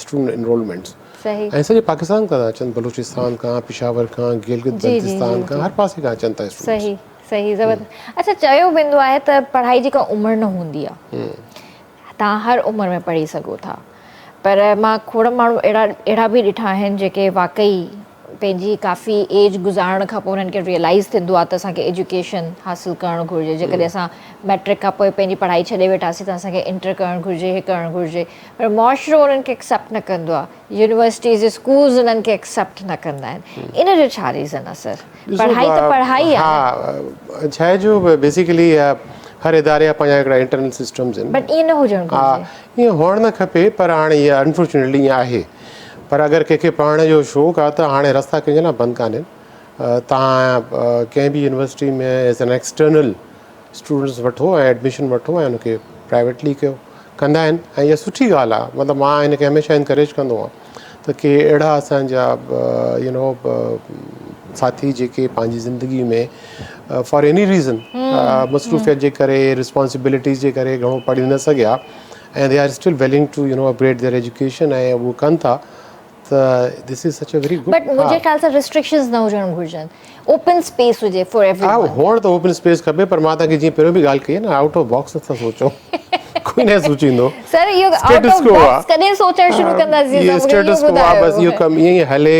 student enrolments. सही ऐं सॼे पाकिस्तान खां था अचनि, बलूचिस्तान खां, पिशावर खां, गिलगित बल्तिस्तान खां, हर पासे खां अचनि था स्टूडेंट्स। सही सही ज़बरदस्त। अच्छा, चयो वेंदो आहे त पढ़ाई जी का उमिरि न हूंदी आहे, तव्हां हर उमिरि में पढ़ी सघो था, पर मां खोड़ माण्हू अहिड़ा बि ॾिठा आहिनि जेके वाक़ई पंहिंजी काफ़ी एज गुज़ारण खां पोइ उन्हनि खे रियलाइज़ थींदो आहे त असांखे एजुकेशन हासिलु करणु घुरिजे। जेकॾहिं असां मैट्रिक खां पोइ पंहिंजी पढ़ाई छॾे वेठासीं त असांखे इंटर करणु घुरिजे, हे करणु घुरिजे, पर मुआशिरो उन्हनि खे एक्सेप्ट न कंदो आहे, यूनिवर्सिटीज़ स्कूल्स उन्हनि खे एक्सेप्ट न कंदा आहिनि। इन जो छा रीज़न आहे सर? पढ़ाई त पढ़ाई आहे। हा, छा आहे जो बेसिकली हर इदारे जा पंहिंजा हिकिड़ा इंटरनल सिस्टम्स आहिनि, बट ईअं न हुजणु घुरिजे। हा, ईअं हुअणु न खपे, पर हाणे इहा अनफॉर्चुनेटली ईअं आहे। पर अगरि कंहिंखे पढ़ण जो शौक़ु आहे त हाणे रस्ता कंहिंजा न बंदि कान्हनि। तव्हां कंहिं बि यूनिवर्सिटी में एज़ एन एक्सटर्नल स्टूडेंट्स वठो ऐं एडमिशन वठो ऐं उनखे प्राइवेटली कयो, कंदा आहिनि, ऐं इहा सुठी ॻाल्हि आहे। मतिलबु मां हिनखे हमेशह इनकरेज कंदो आहियां त के अहिड़ा असांजा यू नो साथी जेके पंहिंजी ज़िंदगी में फॉर एनी रीज़न मसरूफ़ियत जे करे, रिस्पॉन्सिबिलिटीज़ जे करे घणो पढ़ी न सघिया, ऐं they are still willing to you know upgrade their education, ऐं उहो कनि था, त this is such a very good. But मुंहिंजे ख़्याल सां रिस्ट्रिक्शंस न हुजणु घुरिजनि, ओपन स्पेस हुजे फॉर हा, एवरीवन। हुअणु त ओपन स्पेस खपे, पर मां तव्हांखे जीअं पहिरियों बि ॻाल्हि कई आहे न, आउट ऑफ बॉक्स नथा सोचो। कोई न सोचींदो। सर इहो आउट स्टेटस ऑफ को बॉक्स कॾहिं सोचणु शुरू कंदासीं? ये स्टेटस को आहे, बसि इहो कमु ईअं ई हले,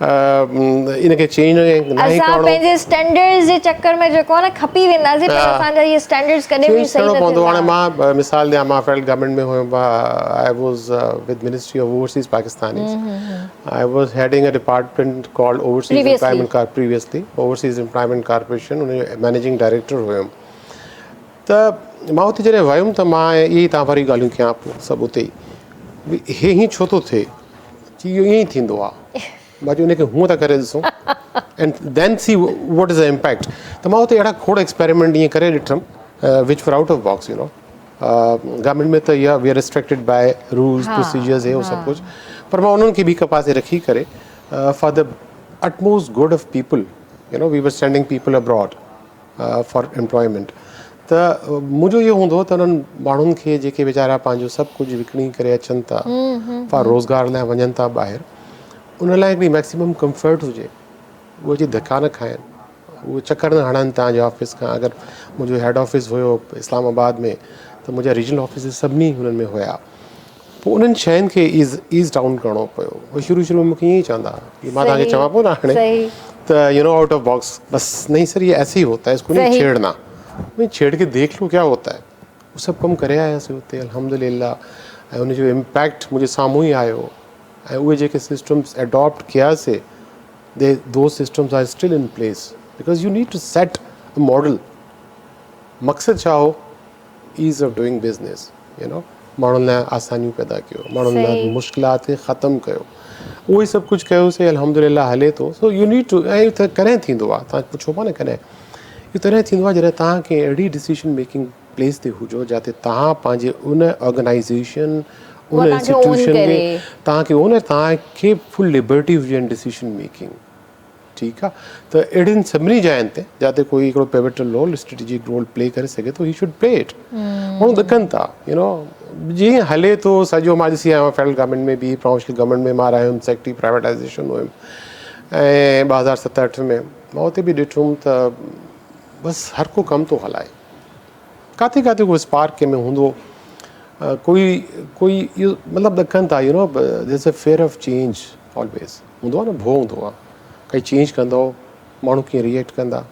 इनखे चेंज न ई असां करिणो। पंहिंजे स्टैंडर्ड्स जे चक्कर में जेको आहे न खपी वेंदासीं, पर असांजा इहे स्टैंडर्ड्स कॾहिं बि चेंज सही करिणो न पवंदो। हाणे थींदा। मां मिसाल ॾियां, मां फेडरल गवर्नमेंट में हुयुमि, I was with ministry of overseas Pakistanis, I was heading a department called overseas employment previously overseas employment corporation, उन जो मैनेजिंग डायरेक्टर हुयुमि। त मां उते जॾहिं वियुमि त मां इहे तव्हां वारी ॻाल्हियूं कयां पोइ सभु उते ई हे हीअं छो थो थिए, कि इहो ईअं ई थींदो आहे, मां चयो इनखे हूअं था करे ॾिसूं and then see what is the impact. त मां उते अहिड़ा खोड़ एक्सपेरिमेंट ईअं करे ॾिठुमि विच for out of box, you know government में त इहा we are restricted by rules procedures, हे सभु कुझु, पर मां उन्हनि खे बि हिकु पासे रखी करे for the utmost good of people, you know we were sending people abroad for employment. त मुंहिंजो इहो हूंदो हो त उन्हनि माण्हुनि खे जेके वीचारा पंहिंजो सभु कुझु विकिणी करे अचनि था, फॉर रोज़गार लाइ वञनि था ॿाहिरि, उन लाइ हिकिड़ी मैक्सिमम कंफर्ट हुजे, उहे अची धका न खाइनि, उहे चकर न हणनि तव्हांजे ऑफिस खां। अगरि मुंहिंजो हेड ऑफिस हुयो इस्लामाबाद में, त मुंहिंजा रीजनल ऑफिस सभिनी हुननि में हुया, पोइ उन्हनि शयुनि खे ईज़ डाउन करिणो पियो। उहे शुरू में मूंखे ईअं ई चवंदा कि मां तव्हांखे चवां पियो न हाणे त you know out of box, बस नहीं सर ये ऐसे ही होता है, इसको नहीं छेड़ना। मैं छेड़ के देख लो क्या होता है। वो सब कम करे आयासीं हुते अल्हम्दुलिल्लाह, ऐं उनजो इम्पैक्ट मुंहिंजे साम्हूं ई आयो, ऐं उहे जेके सिस्टम्स एडॉप्ट कयासीं, those systems are still in place because you need to set a model. मक़सद छा हो? Ease of doing business, you know माण्हुनि लाइ आसानियूं पैदा कयो, माण्हुनि लाइ मुश्किलात खे ख़तमु कयो, उहो ई सभु कुझु कयोसीं, अल्हम्दुलिल्लाह हले थो। सो यू नीड टू, ऐं त कॾहिं थींदो आहे, तव्हां पुछो पिया न कॾहिं, इहो तॾहिं थींदो आहे जॾहिं तव्हांखे अहिड़ी डिसीजन मेकिंग प्लेस ते हुजो जिते तव्हां पंहिंजे उन ऑर्गेनाइज़ेशन, उन इंस्टीट्यूशन में तव्हांखे तव्हांखे फुल लिबर्टी हुजे इन डिसीजन मेकिंग, ठीकु आहे। त अहिड़ियुनि सभिनी जायुनि ते जिते कोई हिकिड़ो pivotal role, strategic role play करे सघे थो, ही शुड प्ले इट। माण्हू ॾकनि था, यू नो जीअं हले थो सॼो। मां ॾिसी आहियां फेडरल गवर्नमेंट में बि, प्रोविंशियल गवर्नमेंट में मां रहियुमि, सेक्रेटरी प्राइवेटाइज़ेशन हुयुमि, ऐं 2007-08 में मां उते बि ॾिठुमि त बसि हर को कमु थो हलाए, किथे किथे कोई स्पार्क कंहिं में हूंदो, कोई इहो मतिलबु ॾकनि था, you know there is a fear of change always, हूंदो आहे न, भउ हूंदो आहे, काई चेंज कंदो माण्हू कीअं रिएक्ट कंदा,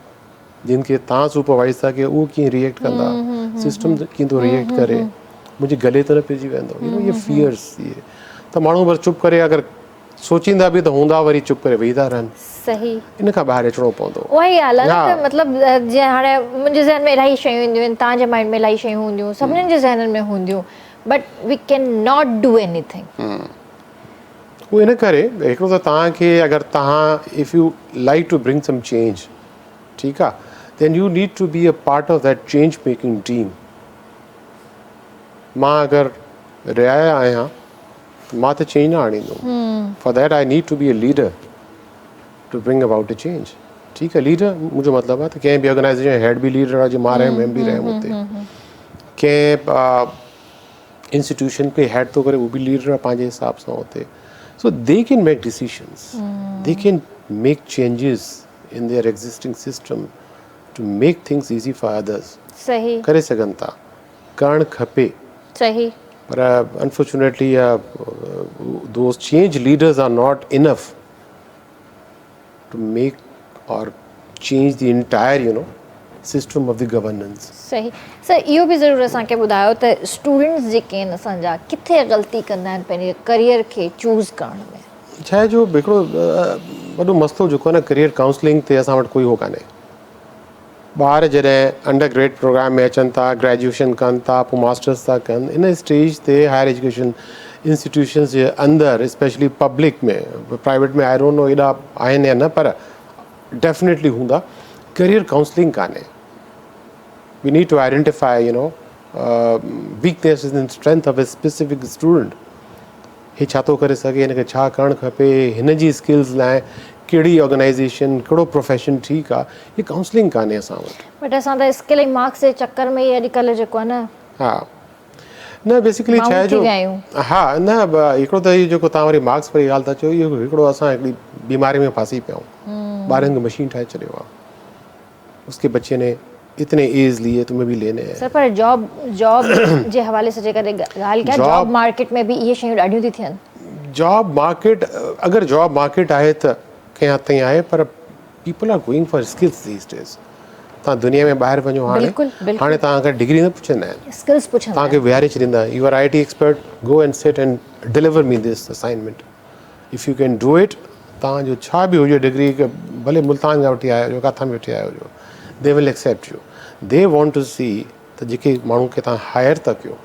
जिन खे तव्हां सुपरवाइज़ था कयो उहो कीअं रिएक्ट कंदा, सिस्टम कीअं थो रिएक्ट करे, मुंहिंजे गले त न पइजी वेंदो, यू नो इहे फियर्स, इहे त माण्हू बसि चुप करे, अगरि सोचींदा बि त हूंदा वरी चुप करे वेही था रहनि। सही, इन खां ॿाहिरि अचिणो पवंदो। उहा ई ॻाल्हि आहे न, मतिलबु जीअं हाणे मुंहिंजे ज़हन में इलाही शयूं ईंदियूं आहिनि, तव्हांजे माइंड में इलाही शयूं हूंदियूं, सभिनीनि जे ज़हननि में हूंदियूं, बट वी कैन नॉट डू एनीथिंग। वो इन करे हिकिड़ो त तव्हांखे अगरि तव्हां if you like to bring some change, ठीकु आहे, then you need to be a part of that change making team. मां अगरि रहिया आहियां मां त चेंज न आणींदुमि. For that I need to be a leader to bring about a change. ठीकु आहे, लीडर मुंहिंजो मतिलबु आहे त कंहिं बि ऑर्गेनाइज़ेशन हेड बि लीडर आहे, जीअं मां रहियुमि एम बी रहियुमि हुते. कंहिं इंस्टीट्यूशन पे हेड थो करे उहो बि लीडर आहे पंहिंजे हिसाब सां हुते. So they can make decisions, they can make changes in their existing system to make things easy for others. सही करे सघनि था, करणु खपे. सही. पर unfortunately those change leaders are not enough to make or change the entire system of the governance. सही. Sir इहो बि ज़रूरु असांखे ॿुधायो त स्टूडेंट्स जेके आहिनि असांजा किथे ग़लती कंदा आहिनि पंहिंजे करियर खे चूज़ करण में. छा आहे जो हिकिड़ो वॾो मसइलो जेको आहे न, करियर काउंसलिंग ते असां वटि कोई हो कान्हे. ॿार जॾहिं अंडर ग्रेड प्रोग्राम में अचनि था, ग्रेजुएशन कनि था, पोइ मास्टर्स था कनि, इन स्टेज ते हायर एजुकेशन इंस्टीट्यूशन्स जे अंदरि स्पेशली पब्लिक में, प्राइवेट में आई डोंट नो एॾा आहिनि या न, पर डेफिनेटली हूंदा, करियर काउंसलिंग कान्हे. We need to identify weaknesses and strength of a specific student. हे छा थो करे सघे, हिनखे छा करणु खपे, हिन जी स्किल्स लाइ कहिड़ी ऑर्गेनाइज़ेशन, कहिड़ो प्रोफेशन ठीकु आहे, ये काउंसलिंग कान्हे असां वटि. बट असां त स्किल ऐं मार्क्स जे चक्कर में ई अॼुकल्ह जेको आहे न. हा न बेसिकली छा आहे जो, हा न हिकिड़ो त इहो जेको तव्हां वरी मार्क्स पर ॻाल्हि था चओ, इहो हिकिड़ो असां हिकिड़ी बीमारी में फासी पिया आहियूं. ॿारनि खे मशीन ठाहे छॾियो आहे. उसके बच्चे ने इतने एज लिए, तुम्हें भी लेने हैं. सर पर जॉब जे हवाले सां जेकॾहिं ॻाल्हि कयां, जॉब मार्केट में बि इहे शयूं ॾाढियूं थी थियनि. जॉब मार्केट, अगरि जॉब मार्केट आहे त कंहिं हद ताईं आहे, पर people are going for skills these days. तव्हां दुनिया में ॿाहिरि वञो हाणे तव्हां खां डिग्री न पुछंदा आहिनि, स्किल्स पुछंदा, तव्हांखे विहारे छॾींदा. You are IT expert, go and sit and deliver me this assignment. If you can do it, तव्हांजो छा बि हुजे डिग्री, भले मुल्तान खां वठी आया हुजो, किथां बि वठी आया हुजो, they will accept you. They want to see त जेके माण्हू खे तव्हां हायर था कयो,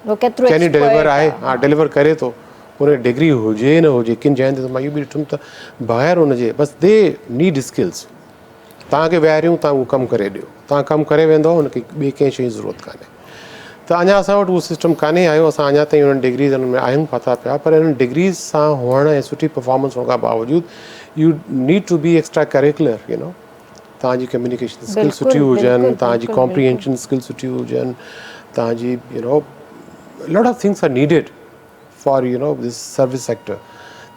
कैन डिलीवर आहे, हा डिलीवर करे थो, उन डिग्री हुजे न हुजे. किन जॻहियुनि ते मां इहो बि ॾिठुमि त बग़ैर हुनजे बसि दे नीड स्किल्स. तव्हांखे विहारियूं, तव्हां उहो कमु करे ॾियो, तव्हां कमु करे वेंदो, हुनखे ॿिए कंहिं शइ जी ज़रूरत कान्हे. त अञा असां वटि उहो सिस्टम कान्हे आयो. असां अञा ताईं उन्हनि डिग्रीज़ में आहियूं फाथा पिया, पर हिननि डिग्रीज़ सां हुअण ऐं सुठी परफॉर्मेंस हुअण खां बावजूदु you need to be extra curricular. तव्हांजी कम्युनिकेशन स्किल सुठी हुजनि, तव्हांजी कॉम्प्रिहेंशन स्किल सुठी हुजनि, तव्हांजी lot of things are needed for this service sector.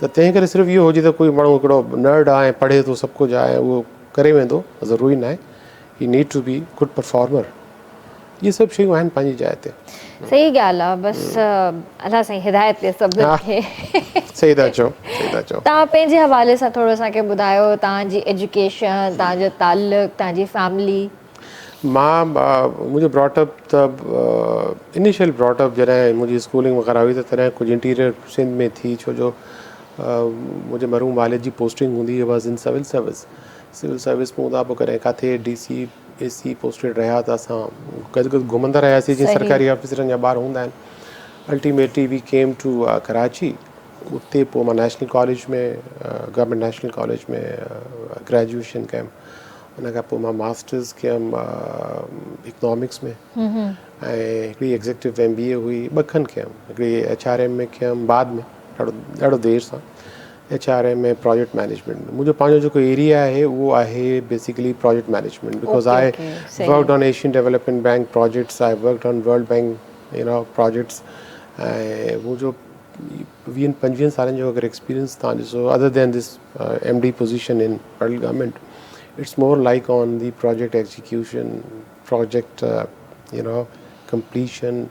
त तंहिं करे सिर्फ़ु इहो हुजे त कोई माण्हू हिकिड़ो नर्ड आहे, पढ़े थो, सभु कुझु आहे, उहो करे वेंदो, ज़रूरी न आहे. He need to be good performer. इहे सभु शयूं आहिनि पंहिंजी जाइ ते. सही ॻाल्हि आहे. बसि अलाह साईं हिदायत ॾिए सभिनी खे. सही था चओ, सही था चओ. तव्हां पंहिंजे हवाले सां थोरो असांखे ॿुधायो, तव्हांजी एजुकेशन, तव्हांजो ताल्लुक़, तव्हांजी फैमिली. मुंहिंजो ब्रॉटअप त इनिशियल ब्रॉटअप जॾहिं मुंहिंजी स्कूलिंग वग़ैरह हुई त तॾहिं कुझु इंटीरियर सिंध में थी, छो जो मुंहिंजे मरूम वालिद जी पोस्टिंग हूंदी वॉज़ इन सिविल सर्विस में हूंदा. पोइ कॾहिं किथे DC AC पोस्टेड रहिया त असां गॾु घुमंदा रहियासीं, जीअं सरकारी ऑफिसरनि जा ॿार हूंदा आहिनि. Ultimately we came to Karachi. उते पोइ मां नेशनल कॉलेज में, गवर्नमेंट नेशनल कॉलेज में ग्रेजुएशन कयमि. उन खां पोइ मां मास्टर्स कयमि इकनॉमिक्स में, ऐं हिकिड़ी एग्ज़ेक्टिव MBA हुई, 2 खनि कयमि. हिकिड़ी HRM में कयमि, बाद में ॾाढो देरि सां HRM में प्रोजेक्ट मैनेजमेंट. मुंहिंजो पंहिंजो जेको एरिया आहे उहो आहे basically project management, because I worked on Asian Development Bank projects, I worked on World Bank projects. ऐं मुंहिंजो 20-25 सालनि जो अगरि एक्सपीरियंस तव्हां ॾिसो, other than this MD position in federal government, it's more like on the project execution, project completion,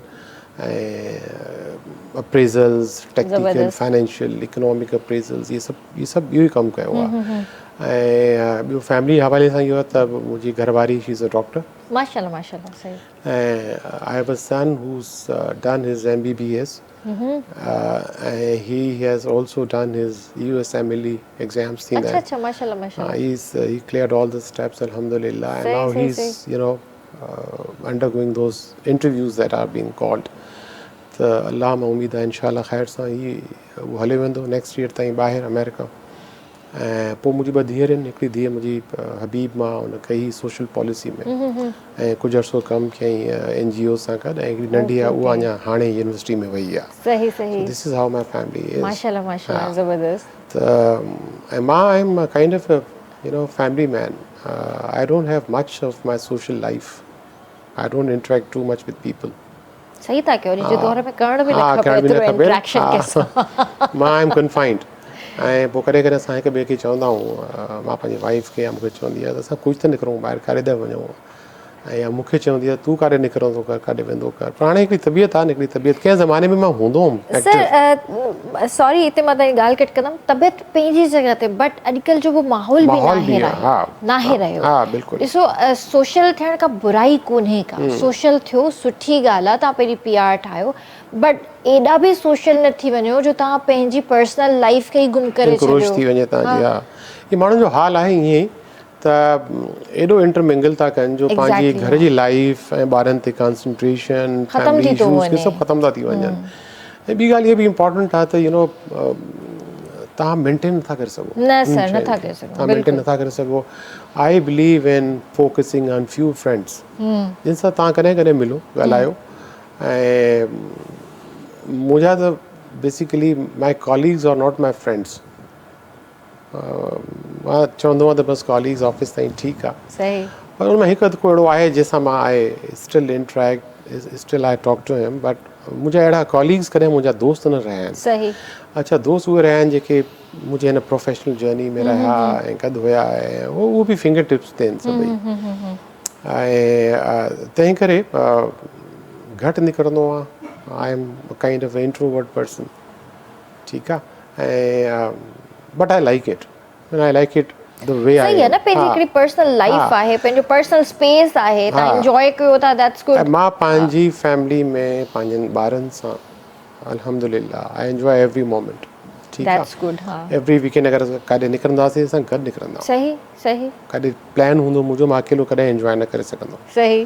appraisals, technical, financial, economic appraisals, ये सब इहो ई कमु कयो आहे. ऐं ॿियो फैमिली हवाले सां इहो आहे त मुंहिंजी घरवारी शी इज़ अ डॉक्टर. माशाल्लाह माशाल्लाह. सही. ऐं I have a son who's done his MBBS. He has also done his USMLE exams. अच्छा माशाल्लाह माशाल्लाह. He cleared all the steps, alhamdulillah, and now he's undergoing those interviews that are being called त अल्लाह मां उमेद आहे इंशाल्लाह ख़ैर सां ही उहो हले वेंदो नेक्स्ट ईयर ताईं ॿाहिरि अमेरिका। ऐं पोइ मुंहिंजी 2 धीअर आहिनि। हिकिड़ी धीअ मुंहिंजी हबीब मां उन कई सोशल पॉलिसी में ऐं कुझु अर्सो कमु कयईं NGO सां गॾु, ऐं हिकिड़ी नंढी आहे उहा अञा हाणे यूनिवर्सिटी में वई आहे। सही सही। This is how my family is. माशाल्लाह माशाल्लाह, ज़बरदस्त। त ऐं मां I am kind of family man. I don't have much of my social life. I don't interact too much with people. सही था कयो, जे दौर में करण बि न हाँ, खपे करण बि न एतिरो खपे। इंटरेक्शन हाँ, कंहिंसां। मां आई एम कन्फाइंड। ऐं पोइ कॾहिं कॾहिं असां हिक ॿिए खे चवंदा आहियूं, मां पंहिंजी वाइफ खे या मूंखे चवंदी आहे त असां कुझु त निकिरूं ॿाहिरि, काॾे था वञूं, ऐं या मूंखे चवंदी आहे तूं काॾे निकिरंदो कर, काॾे वेंदो कर। पर हाणे हिकिड़ी तबियत आहे, हिकिड़ी तबियत कंहिं ज़माने में मां हूंदो हुउमि सर सॉरी, हिते मां तव्हांजी ॻाल्हि कट कंदमि। तबियत पंहिंजी जॻह ते, बट अॼुकल्ह जो वो माहौल बि नाहे रहियो। हा बिल्कुलु। ॾिसो, सोशल थियण खां बुराई कोन्हे का, सोशल थियो सुठी ॻाल्हि आहे, तव्हां पहिरीं PR ठाहियो, बट एॾा बि सोशल न थी वञो जो तव्हां पंहिंजी पर्सनल लाइफ खे ई गुम करे इंक्रोच थी वञे तव्हांजी। हा, ही माण्हुनि जो हाल आहे ईअं ई, त एॾो इंटरमिंगल था कनि जो पंहिंजी घर जी लाइफ ऐं ॿारनि ते कॉन्संट्रेशन, फैमिली इशूज़ सभु ख़तम था थी वञनि। ऐं ॿी ॻाल्हि इहा बि इम्पॉर्टेंट आहे त तव्हां मेंटेन नथा करे सघो। न सर, नथा करे सघो। तव्हां मेंटेन नथा करे सघो। I believe in focusing on few friends जिन सां तव्हां कॾहिं कॾहिं मिलो, ॻाल्हायो। ऐं मुंहिंजा त basically my colleagues are not my friends. मां चवंदो आहियां त बसि कॉलीग्स ऑफिस ताईं ठीकु आहे, सही। पर हुन में हिकु अधु को अहिड़ो आहे जंहिंसां मां still interact, still I talk to him, but मुंहिंजा अहिड़ा कॉलीग्स कॾहिं मुंहिंजा दोस्त न रहिया आहिनि। सही। अच्छा, दोस्त उहे रहिया आहिनि जेके मुंहिंजे हिन प्रोफेशनल जर्नी में रहिया ऐं गॾु हुया, ऐं उहो बि फिंगर टिप्स ते आहिनि सभई। ऐं तंहिं करे घटि निकिरंदो आहे। I am kind of introvert person, ठीकु आहे। ऐं but I like it, I like it the way I. सही आहे न, पंहिंजी हिकिड़ी पर्सनल लाइफ आहे, पंहिंजो पर्सनल स्पेस आहे, तव्हां एंजॉय कयो था, दैट्स गुड। मां पंहिंजी फैमिली में पंहिंजनि ॿारनि सां अल्हम्दुलिल्लाह आई एंजॉय एवरी मोमेंट, ठीकु आहे। That's good. हा, एवरी वीकेंड अगरि काॾे निकिरंदासीं असां गॾु निकिरंदा। सही सही। काॾे प्लान हूंदो मुंहिंजो, मां अकेलो कॾहिं एंजॉय न करे सघंदो। सही।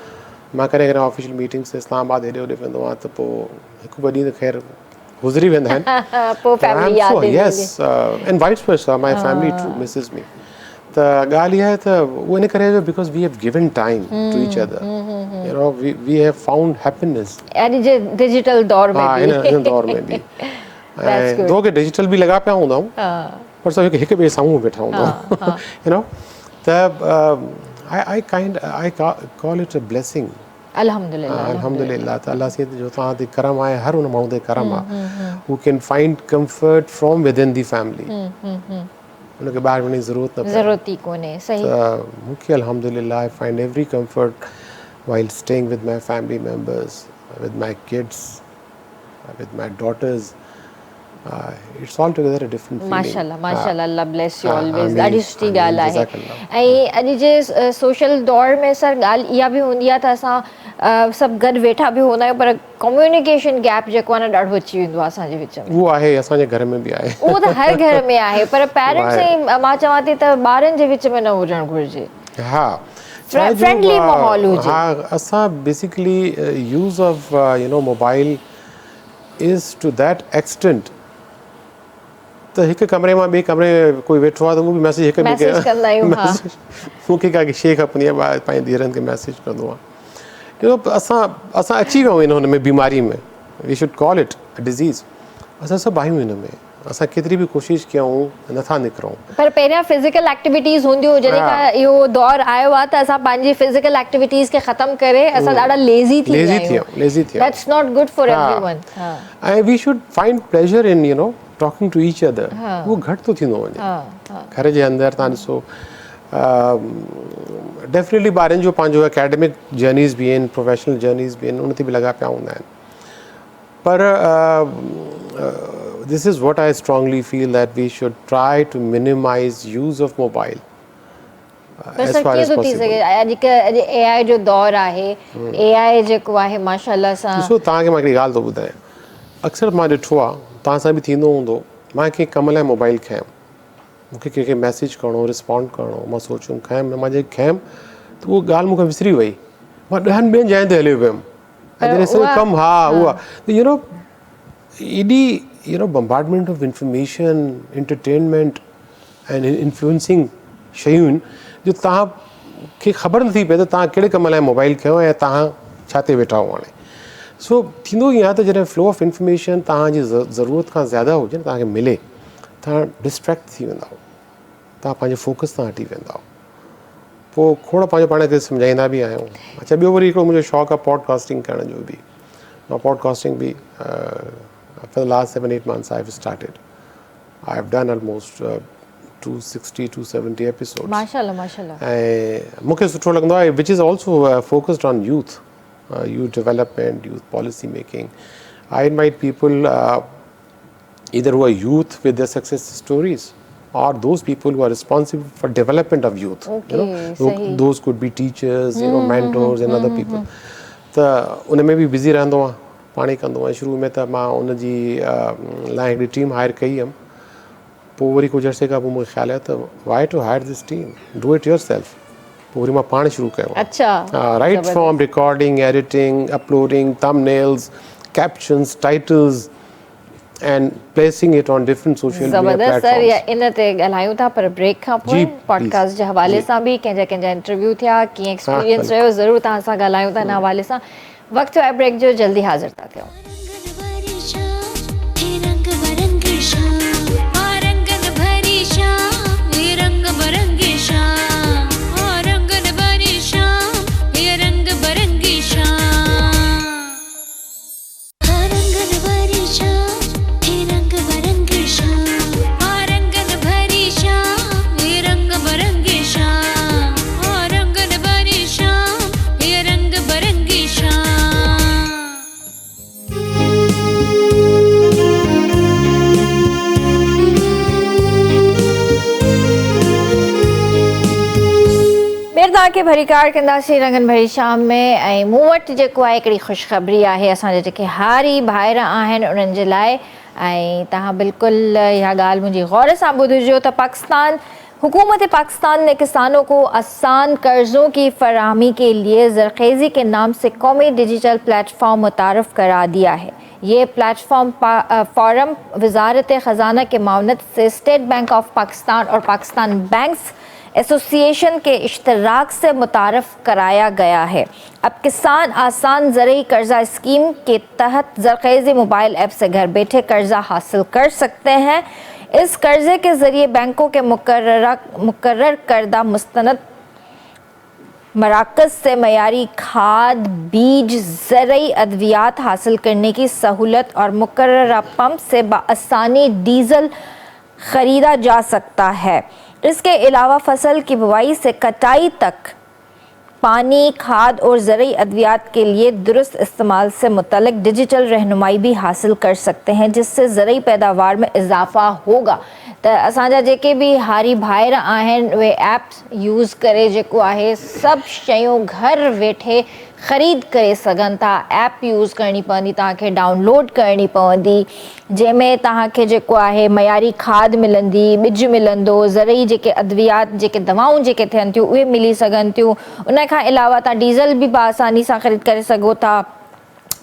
मां कॾहिं कॾहिं ऑफिशियल मीटिंग्स ते इस्लामाबाद हेॾे होॾे वेंदो आहियां, त पोइ हिकु ॿ ॾींहं त ख़ैर गुज़री वेंदा आहिनि। पोइ फैमिली याद ईंदी। Yes, and vice versa, my family too misses me. त ॻाल्हि इहा आहे त उहो इन करे because we have given time to each other, we have found happiness अॼु जे डिजिटल दौर में बि। हिन दौर में बि ऐं दो के डिजिटल बि लॻा पिया हूंदा आहियूं, पर सभु हिक ॿिए साम्हूं वेठा हूंदा आहियूं। त I call it a blessing. अल्हम्दुलिल्लाह, त अल्लाह से जो तव्हां ते करम आहे, हर उन माण्हू ते करम आहे हू can find comfort from with in the family. उनखे ॿाहिरि वञण जी ज़रूरत ई कोन्हे। सही। त मूंखे अल्हम्दुलिल्लाह I find every comfort while staying with my family members, with my kids, with my daughters. It's altogether a different feeling. माशाल्लाह माशाल्लाह, अल्लाह ब्लेस यू ऑलवेज। ॾाढी सुठी ॻाल्हि आहे। ऐं अॼु जे सोशल दौर में सर ॻाल्हि इहा बि हूंदी आहे त असां सभु गॾु वेठा बि हूंदा आहियूं, पर कम्युनिकेशन गैप जेको आहे न ॾाढो अची वेंदो आहे असांजे विच में। उहो आहे, असांजे घर में बि आहे। उहो त हर घर में आहे, पर पेरेंट्स ऐं मां चवां थी त ॿारनि जे विच में न हुजणु घुरिजे। हा, फ्रेंडली माहौल हुजे। हा, असां basically use of mobile is to that extent त हिकु कमरे मां ॿिए कमरे कोई वेठो आहे त उहो बि मैसेज हिकु ॿिए खे, मूंखे का शइ खपंदी आहे, ॿाहिरि पंहिंजे धीअरनि खे मैसेज कंदो आहे। असां अची विया आहियूं हुन में बीमारी में, we should call it disease. असां सभु आहियूं हिन में, असां केतिरी बि कोशिशि कयूं नथा निकिरूं। पर पहिरियां फिज़िकल एक्टिविटीज़ हूंदियूं, जॾहिं खां इहो दौर आयो आहे त असां पंहिंजी फिज़िकल एक्टिविटीज़ खे ख़तम करे असां ॾाढा लेज़ी थी विया आहियूं। That's not good for everyone. ऐं we should find pleasure in talking to each other. उहो घटि थो थींदो वञे घर जे अंदरि। तव्हां ॾिसो, डेफिनेटली ॿारनि जो पंहिंजो एकेडमिक जर्नीज़ बि आहिनि, प्रोफेशनल जर्नीज़ बि आहिनि, उन ते बि लॻा पिया हूंदा आहिनि। पर this is what I strongly feel, that we should try to minimize use of mobile as far as possible. अॼु AI जो दौर आहे, AI जेको आहे माशाल्लाह सां। ॾिसो, तव्हांखे मां हिकिड़ी ॻाल्हि थो ॿुधायां, अक्सर मां ॾिठो आहे, तव्हां सां बि थींदो हूंदो, मां कंहिं कम लाइ मोबाइल खयमि, मूंखे कंहिंखे मैसेज करिणो, रिस्पॉन्ड करिणो, मां सोचियुमि खयमि, मां जेकी खयमि त उहा ॻाल्हि मूंखे विसरी वई, मां 10 ॿियनि जॻहियुनि ते हली वियुमि। जॾहिं सभु कमु उहा एॾी bombardment of information entertainment and influencing शयूं आहिनि जो तव्हांखे ख़बर नथी पए त तव्हां कहिड़े कम लाइ मोबाइल खयो ऐं तव्हां छा ते वेठा हो हाणे। सो थींदो ईअं आहे त जॾहिं फ्लो ऑफ इंफॉर्मेशन तव्हांजी ज़रूरत खां ज़्यादा हुजे न तव्हांखे मिले, तव्हां डिस्ट्रैक्ट थी वेंदा तव्हां पंहिंजे फोकस तां हटी वेंदा पोइ खोड़ पंहिंजो पाण खे सम्झाईंदा बि आहियूं। अच्छा, ॿियो वरी हिकिड़ो मुंहिंजो शौक़ु आहे पॉडकास्टिंग करण जो बि। मां पॉडकास्टिंग बि for the last 7-8 months I've started. I've done almost 260-270 episodes. माशाल्लाह माशाल्लाह। ऐं मूंखे सुठो लॻंदो आहे, which is also focused on youth development, youth policy making. I invite people either who are youth with their success stories or those people who are responsible for development of youth. Okay, those could be teachers, mentors and other people. त उन में बि busy रहंदो आहियां, पाण ई कंदो आहियां। शुरू में त मां उनजी लाइ हिकिड़ी टीम हायर कई हुयमि, पोइ वरी कुझु अर्से खां पोइ मूंखे ख़्यालु आयो त why to hire this team, do it your self वरी मां पाण शुरू कयो। अच्छा, right from recording, editing, uploading, thumbnails, captions, titles and placing it on different social media platforms. Sir या इन ते ॻाल्हायूं था, पर ब्रेक खां पोइ पॉडकास्ट जे हवाले सां बि कंहिंजा इंटरव्यू थिया, कीअं एक्सपीरियंस रहियो, ज़रूरु तव्हां सां ॻाल्हायूं था इन हवाले सां। वक़्तु आहे ब्रेक जो, जल्दी हाज़िर था थियूं। तव्हांखे भरी कार कंदासीं रंगनि भरी शाम में। ऐं मूं वटि जेको आहे हिकिड़ी ख़ुशख़बरी आहे असांजे जेके हारी भाइर आहिनि उन्हनि जे लाइ। ऐं तव्हां बिल्कुलु इहा ॻाल्हि मुंहिंजी गौर सां ॿुधिजो त हुकूमत पाकिस्तान ने किसानों को आसान कर्ज़ों की फराहमी के लिए ज़रखेज़ी के नाम से कौमी डिजिटल प्लेटफॉर्म मुतारफ़ करा दिया है। ये प्लेटफॉर्म फ़ॉरम वज़ारत ख़ज़ाना के मावनत से स्टेट बैंक ऑफ पाकिस्तान और पाकिस्तान बैंक्स एसोसिएशन के इश्तराक से मुतारफ़ कराया गया है। अब किसान आसान ज़रई कर्ज़ा स्कीम के तहत ज़रखेज़ी मोबाइल ऐप से घर बैठे कर्ज़ा हासिल कर सकते हैं। इस कर्ज़े के ज़रिए बैंकों के मुकर्रर करदा मुस्तनद मराकज़ से मयारी खाद, बीज, ज़रई अद्वियात हासिल करने की सहूलत और मुकर्ररा पंप से बआसानी डीज़ल ख़रीदा जा सकता है। इसके अलावा फसल की बुवाई से कटाई तक पानी, खाद और ज़रई अद्वियात के लिए दुरुस्त इस्तेमाल से मुतल्लिक़ डिजिटल रहनुमाई भी हासिल कर सकते हैं, जिससे ज़रई पैदावार में इजाफ़ा होगा। त असांजा जेके भी हारी भाइर आहिनि उहे ऐप्स यूज़ करे जेको आहे सभु शयूं घर वेठे ख़रीद करे सघनि था। ऐप यूज़ करणी पवंदी, तव्हांखे डाउनलोड करणी पवंदी, जंहिंमें तव्हांखे जेको आहे मयारी खाद मिलंदी, ॿिज मिलंदो, ज़रई जेके अद्वियात जेके दवाऊं जेके थियनि थियूं उहे मिली सघनि थियूं। उन खां अलावा तव्हां डीज़ल बि आसानी सां ख़रीद करे सघो था,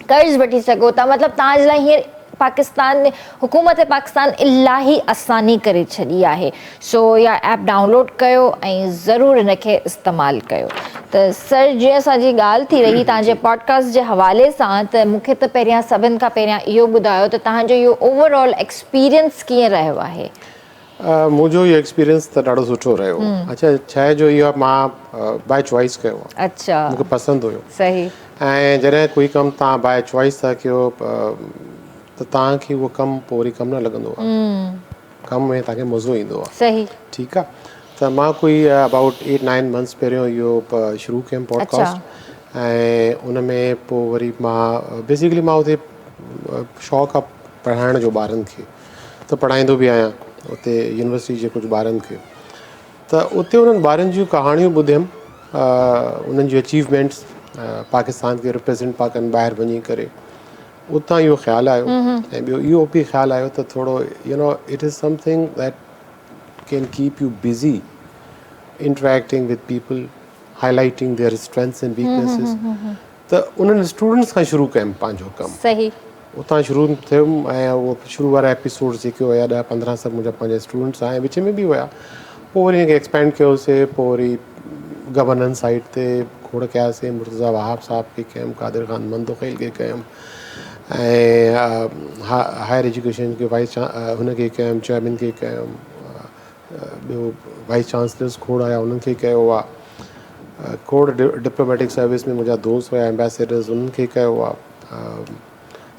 कर्ज़ वठी सघो था। मतिलबु तव्हांजे लाइ हींअर पाकिस्तान ने हुकूमत पाकिस्तान इलाही आसानी करे छॾी आहे। सो इहा ऐप डाउनलोड कयो ऐं ज़रूरु इनखे इस्तेमालु कयो। त सर, जीअं असांजी ॻाल्हि थी रही तव्हांजे पॉडकास्ट जे हवाले सां, त मूंखे त पहिरियां सभिनि खां पहिरियां इहो ॿुधायो त तव्हांजो इहो ओवरऑल एक्सपीरियंस कीअं रहियो आहे? मुंहिंजो इहो एक्सपीरियंस त ॾाढो सुठो रहियो। अच्छा, छा जो इहो मां बाय चॉइस कयो आहे। अच्छा, मूंखे पसंदि हुयो। सही। ऐं जॾहिं कोई कमु तव्हां बाय चॉइस था कयो त तव्हांखे उहो कमु पोइ वरी कमु न लॻंदो आहे, कम में तव्हांखे मज़ो ईंदो आहे। सही, ठीकु आहे। त मां कोई अबाउट 8-9 मंथ्स पहिरियों इहो शुरू कयुमि पॉडकास्ट। ऐं उन में पोइ वरी मां बेसिकली मां उते शौक़ु आहे पढ़ाइण जो ॿारनि खे, त पढ़ाईंदो बि आहियां उते यूनिवर्सिटी जे कुझु ॿारनि खे। त उते उन्हनि ॿारनि जूं कहाणियूं ॿुधियमि, उन्हनि जूं अचीवमेंट्स, पाकिस्तान खे रिप्रेज़ेंट पिया कनि ॿाहिरि वञी करे। उतां इहो ख़्यालु आयो ऐं ॿियो इहो बि ख़्यालु आयो त थोरो it is something that can keep you busy interacting with people, highlighting their strengths and weaknesses. त उन्हनि स्टूडेंट्स खां शुरू कयमि पंहिंजो कमु सही उतां शुरू थियुमि ऐं उहो शुरू वारा एपिसोड्स जेके हुया 10-15 सभु मुंहिंजा पंहिंजा स्टूडेंट्स आहिनि विच में बि हुया पोइ वरी हिनखे एक्सपेंड कयोसीं पोइ वरी गवर्नेंस साइड ते खोड़ कयासीं मुर्तज़ा वहाब साहब खे कयमि कादिर ख़ान मंदोखेल खे कयमि ऐं हायर एजुकेशन के हुनखे कयमि चेयरमैन खे कयमि ॿियो वाइस चांसलर्स खोड़ आया उन्हनि खे कयो आहे खोड़ डिप्लोमेटिक सर्विस में मुंहिंजा दोस्त हुया एम्बेसडर्स उन्हनि खे कयो आहे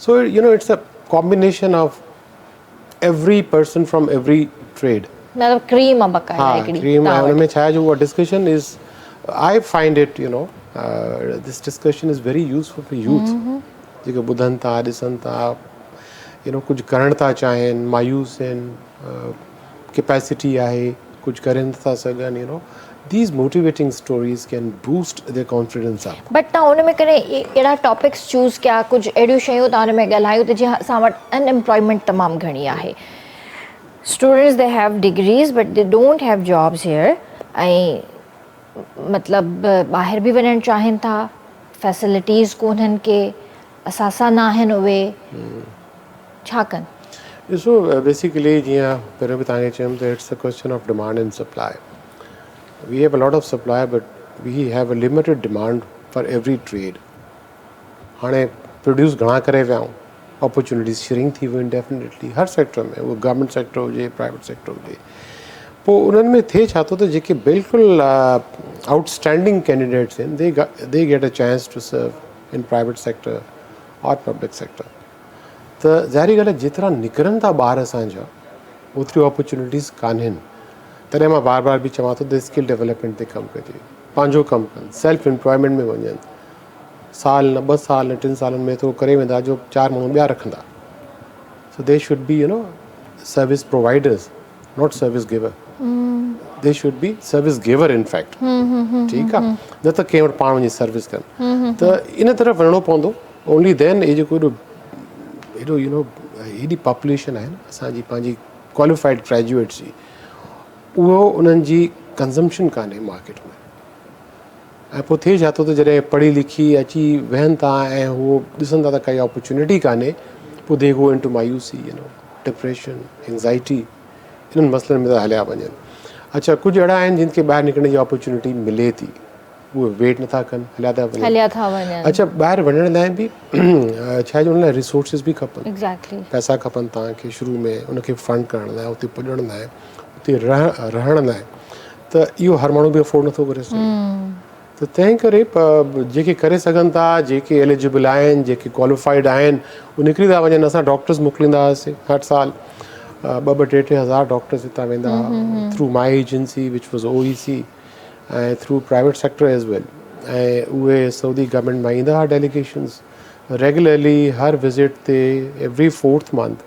so it's a combination of every person from every trade मतलब क्रीम आहे बकाया हाँ हिकिड़ी क्रीम तव्हां हुन वटि। में छा आहे जो उहा discussion is I find it this discussion is very useful for youth जेके ॿुधनि था ॾिसनि था कुझु करणु था चाहिनि मायूस आहिनि कैपेसिटी आहे कुझु करे नथा सघनि these motivating stories can boost their confidence up but तव्हां हुन में कॾहिं अहिड़ा टॉपिक्स चूज़ कया कुझु अहिड़ियूं शयूं तव्हां हुन में ॻाल्हायूं त जीअं असां वटि अनएम्प्लॉयमेंट तमामु घणी आहे students they have degrees but they don't have jobs here ऐं मतिलबु ॿाहिरि बि वञणु चाहिनि था फैसिलिटीज़ कोन्हनि के असां न आहिनि उहे छा कनि ॾिसो बेसिकली जीअं पहिरियों बि तव्हांखे चयुमि त it's a question of demand and supply we have a lot of supply but we have a limited demand for every trade हाणे प्रोड्यूस घणा करे विया आहियूं अपॉर्चुनिटीज़ श्रिंक थी वियूं डेफिनेटली हर सेक्टर में उहो गवर्नमेंट सेक्टर हुजे प्राइवेट सेक्टर हुजे पोइ उन्हनि में थिए छा थो त जेके बिल्कुलु आउटस्टैंडिंग कैंडिडेट्स आहिनि they get a chance to serve in private sector और पब्लिक सेक्टर त ज़ाहिरी ॻाल्हि आहे जेतिरा निकिरनि था ॿार असांजा ओतिरियूं अपॉर्चुनिटीज़ कान्हनि तॾहिं मां बार बार बि चवां थो त स्किल डेवलपमेंट ते कमु कजे पंहिंजो कमु कनि सेल्फ एम्प्लॉयमेंट में वञनि साल न 2 साल न 3 सालनि में थोरो करे वेंदा जो 4 माण्हू ॿिया रखंदा so they should be service providers not service giver they should be service giver in fact ठीकु आहे न त कंहिं वटि पाण वञी सर्विस कनि त इन तरफ़ वञिणो पवंदो ओनली देन हे जेको हेॾो हेॾी पॉपुलेशन आहे न असांजी पंहिंजी क्वालिफाइड ग्रेजुएट्स जी उहो उन्हनि जी कंज़म्पशन कान्हे मार्केट में ऐं पोइ थिए छा थो त जॾहिं पढ़ी लिखी अची वेहनि था ऐं उहो ॾिसनि था त काई अपॉर्चुनिटी कान्हे पोइ दे गो इन टू मायूसी डिप्रेशन एंज़ाइटी इन्हनि मसइलनि में था हलिया वञनि अच्छा कुझु अहिड़ा आहिनि जिन खे ॿाहिरि निकिरण जी अपॉर्चुनिटी मिले थी उहे वेट नथा कनि हलिया था वञनि अच्छा ॿाहिरि वञण लाइ बि छा आहे हुन लाइ रिसोर्सिस बि खपनि एग्ज़ैक्टली पैसा खपनि तव्हांखे शुरू में उनखे फंड करण लाइ उते पुॼण लाइ उते रहण लाइ त इहो हर माण्हू बि अफोर्ड नथो करे सघे त तंहिं करे जेके करे सघनि था जेके एलिजिबल आहिनि जेके क्वालिफाइड आहिनि उहे निकिरी था वञनि असां डॉक्टर्स मोकिलींदा हुआसीं हर साल 2-2 टे हज़ार डॉक्टर्स हितां वेंदा हुआ through my agency which was OEC ऐं थ्रू प्राइवेट सेक्टर एज़ वेल ऐं उहे सऊदी गवर्नमेंट मां ईंदा हुआ डेलीगेशन्स रेगुलरली हर विज़िट ते एवरी 4th मंथ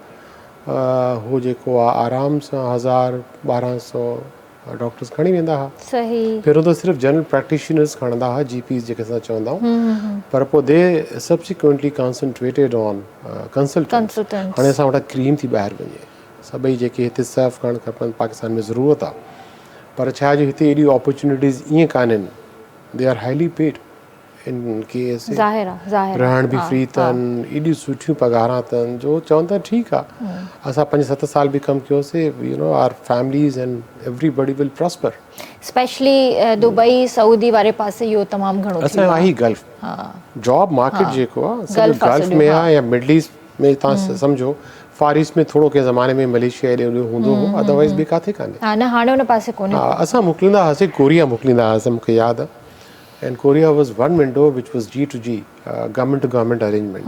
हो जेको आहे आराम सां 1000-1200 डॉक्टर्स खणी वेंदा हुआ सही पहिरियों त सिर्फ़ु जनरल प्रैक्टिशनर्स खणंदा हुआ GPs जेके असां चवंदा आहियूं पर पोइ दे सब्सिक्वेंटली कॉन्संट्रेटेड ऑन कंसल्टेंट हाणे असां वटि क्रीम थी ॿाहिरि वञे सभई जेके हिते सर्व करणु खपनि पाकिस्तान में ज़रूरत आहे पर छा जो हिते एॾियूं अपॉर्चुनिटीज़ ईअं कान्हनि they are highly paid in case रहण बि फ्री अथनि एॾियूं सुठियूं पघारां अथनि जो चवनि था ठीकु आहे असां 5-7 साल बि कमु कयोसीं our families and everybody will prosper specially Dubai Saudi वारे पासे इहो तमामु घणो असांजो आहे ई गल्फ जॉब मार्केट जेको आहे गल्फ में आहे या मिडल ईस्ट में तव्हां सम्झो फार ईस्ट में थोरो कंहिं ज़माने में मलेशिया एॾे होॾे हूंदो हो अदरवाइज़ ॿिए किथे कान्हे हाणे हुन पासे कोन्हे असां मोकिलींदा हुआसीं कोरिया मोकिलींदा हुआसीं मूंखे यादि आहे and Korea was one window which was G2G government to government arrangement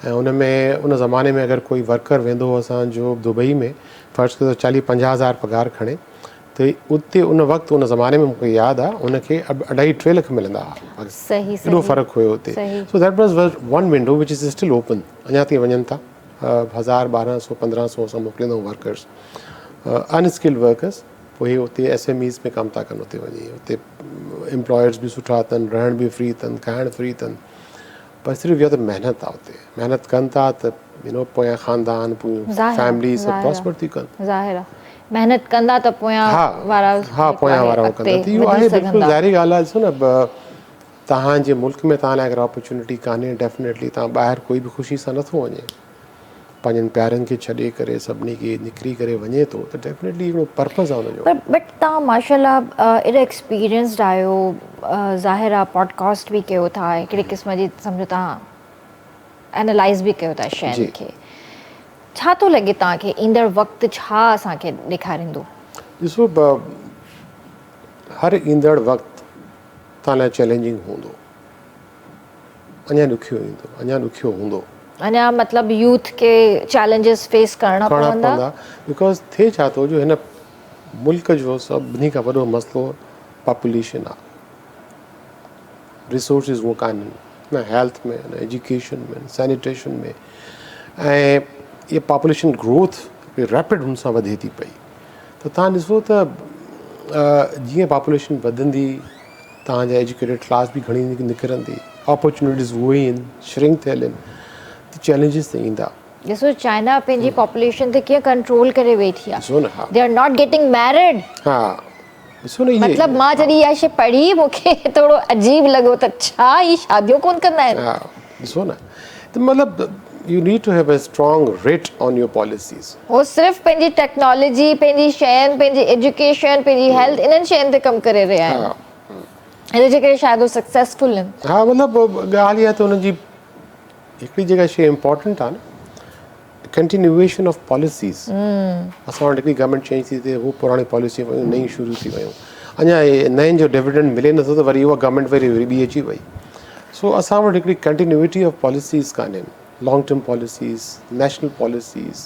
ऐं उन में उन ज़माने में अगरि कोई वर्कर वेंदो हो असांजो दुबई में फ़र्ज़ु कयो 40-50 हज़ार पघार खणे त उते उन वक़्तु उन ज़माने में मूंखे यादि आहे उनखे 2.5-3 लख मिलंदा हुआ एॾो फ़र्क़ु हुयो हुते so that was one window which is still open अञा ताईं वञनि था 1000-1200-1500 असां मोकिलींदा आहियूं वर्कर्स अनस्किल्ड वर्कर्स पोइ उते SMEs में कमु था कनि उते वञी उते एम्प्लॉयर्स बि सुठा अथनि रहण बि फ्री अथनि खाइण फ्री अथनि पर सिर्फ़ु इहा त महिनत आहे उते महिनत कनि था त पोयां ख़ानदान फैमिली सभु प्रॉस्पर थी कनि महिनत कंदा त पोयां वारा पोयां वारा कंदा त इहो आहे बिल्कुलु ज़ाहिरी ॻाल्हि आहे ॾिसो न तव्हांजे मुल्क में तव्हां लाइ अगरि अपॉर्चुनिटी कान्हे डेफिनेटली तव्हां ॿाहिरि कोई बि ख़ुशी सां नथो वञे, पंहिंजनि प्यारनि खे छॾे करे सभिनी खे निकिरी करे वञे थो त डेफिनेटली हिकिड़ो पर्पज़ आहे हुनजो। बट तव्हां माशाल्लाह एॾा एक्सपीरियंस्ड आहियो, ज़ाहिर आहे पॉडकास्ट बि कयो था, हिकिड़े क़िस्म जी सम्झो तव्हां एनालाइज़ बि कयो था शयुनि खे। छा थो लॻे तव्हांखे ईंदड़ वक़्तु छा असांखे ॾेखारींदो? ॾिसो हर ईंदड़ वक़्तु तव्हां लाइ चैलेंजिंग हूंदो, अञा ॾुखियो ईंदो, अञा ॾुखियो हूंदो, अञा मतिलबु यूथ खे चैलेंजिस फेस करणा पवंदा। बिकॉज थिए छा थो जो हिन मुल्क जो सभिनी खां वॾो मसइलो पॉपुलेशन आहे, रिसोर्सिस उहो कान्हनि न हेल्थ में, न एजुकेशन में, सैनिटेशन में, ऐं इहा पॉपुलेशन ग्रोथ रैपिड हुन सां वधे थी पई। त तव्हां ॾिसो त जीअं पॉपुलेशन वधंदी तव्हांजा एजुकेटेड क्लास बि घणी निकिरंदी, अपॉर्चुनिटीज़ उहे ई आहिनि, श्रिंक थियल आहिनि, त चैलेंजिस त ईंदा। ॾिसो चाइना पंहिंजी पॉपुलेशन ते कीअं कंट्रोल करे वेठी आहे। ॾिसो न, हा, they are not getting married. हा ॾिसो न, मतिलबु मां जॾहिं इहा शइ पढ़ी मूंखे थोरो अजीब लॻो त छा ही शादियूं कोन कंदा आहिनि। हा ॾिसो न, त मतिलबु you need to have a strong rate on your policies. हो सिर्फ़ु पंहिंजी टेक्नोलॉजी, पंहिंजी शयुनि, पंहिंजी एजुकेशन, पंहिंजी हेल्थ, इन्हनि शयुनि ते कमु करे रहिया आहिनि, हिन जे करे शायदि उहे सक्सेसफुल आहिनि। हा मतिलबु ॻाल्हि इहा त हुनजी हिकिड़ी जेका शइ इम्पॉर्टेंट आहे न, कंटिन्यूएशन ऑफ पॉलिसीज़। असां वटि हिकिड़ी गवर्नमेंट चेंज थी थिए, हू पुराणी पॉलिसी वियूं, नई शुरू थी वियूं, अञा नयनि जो डिविडेंड मिले नथो त वरी उहा गवर्नमेंट वरी ॿी अची वई। सो असां वटि हिकिड़ी कंटिन्यूटी ऑफ पॉलिसीज़ कान्हनि, long term policies, national policies,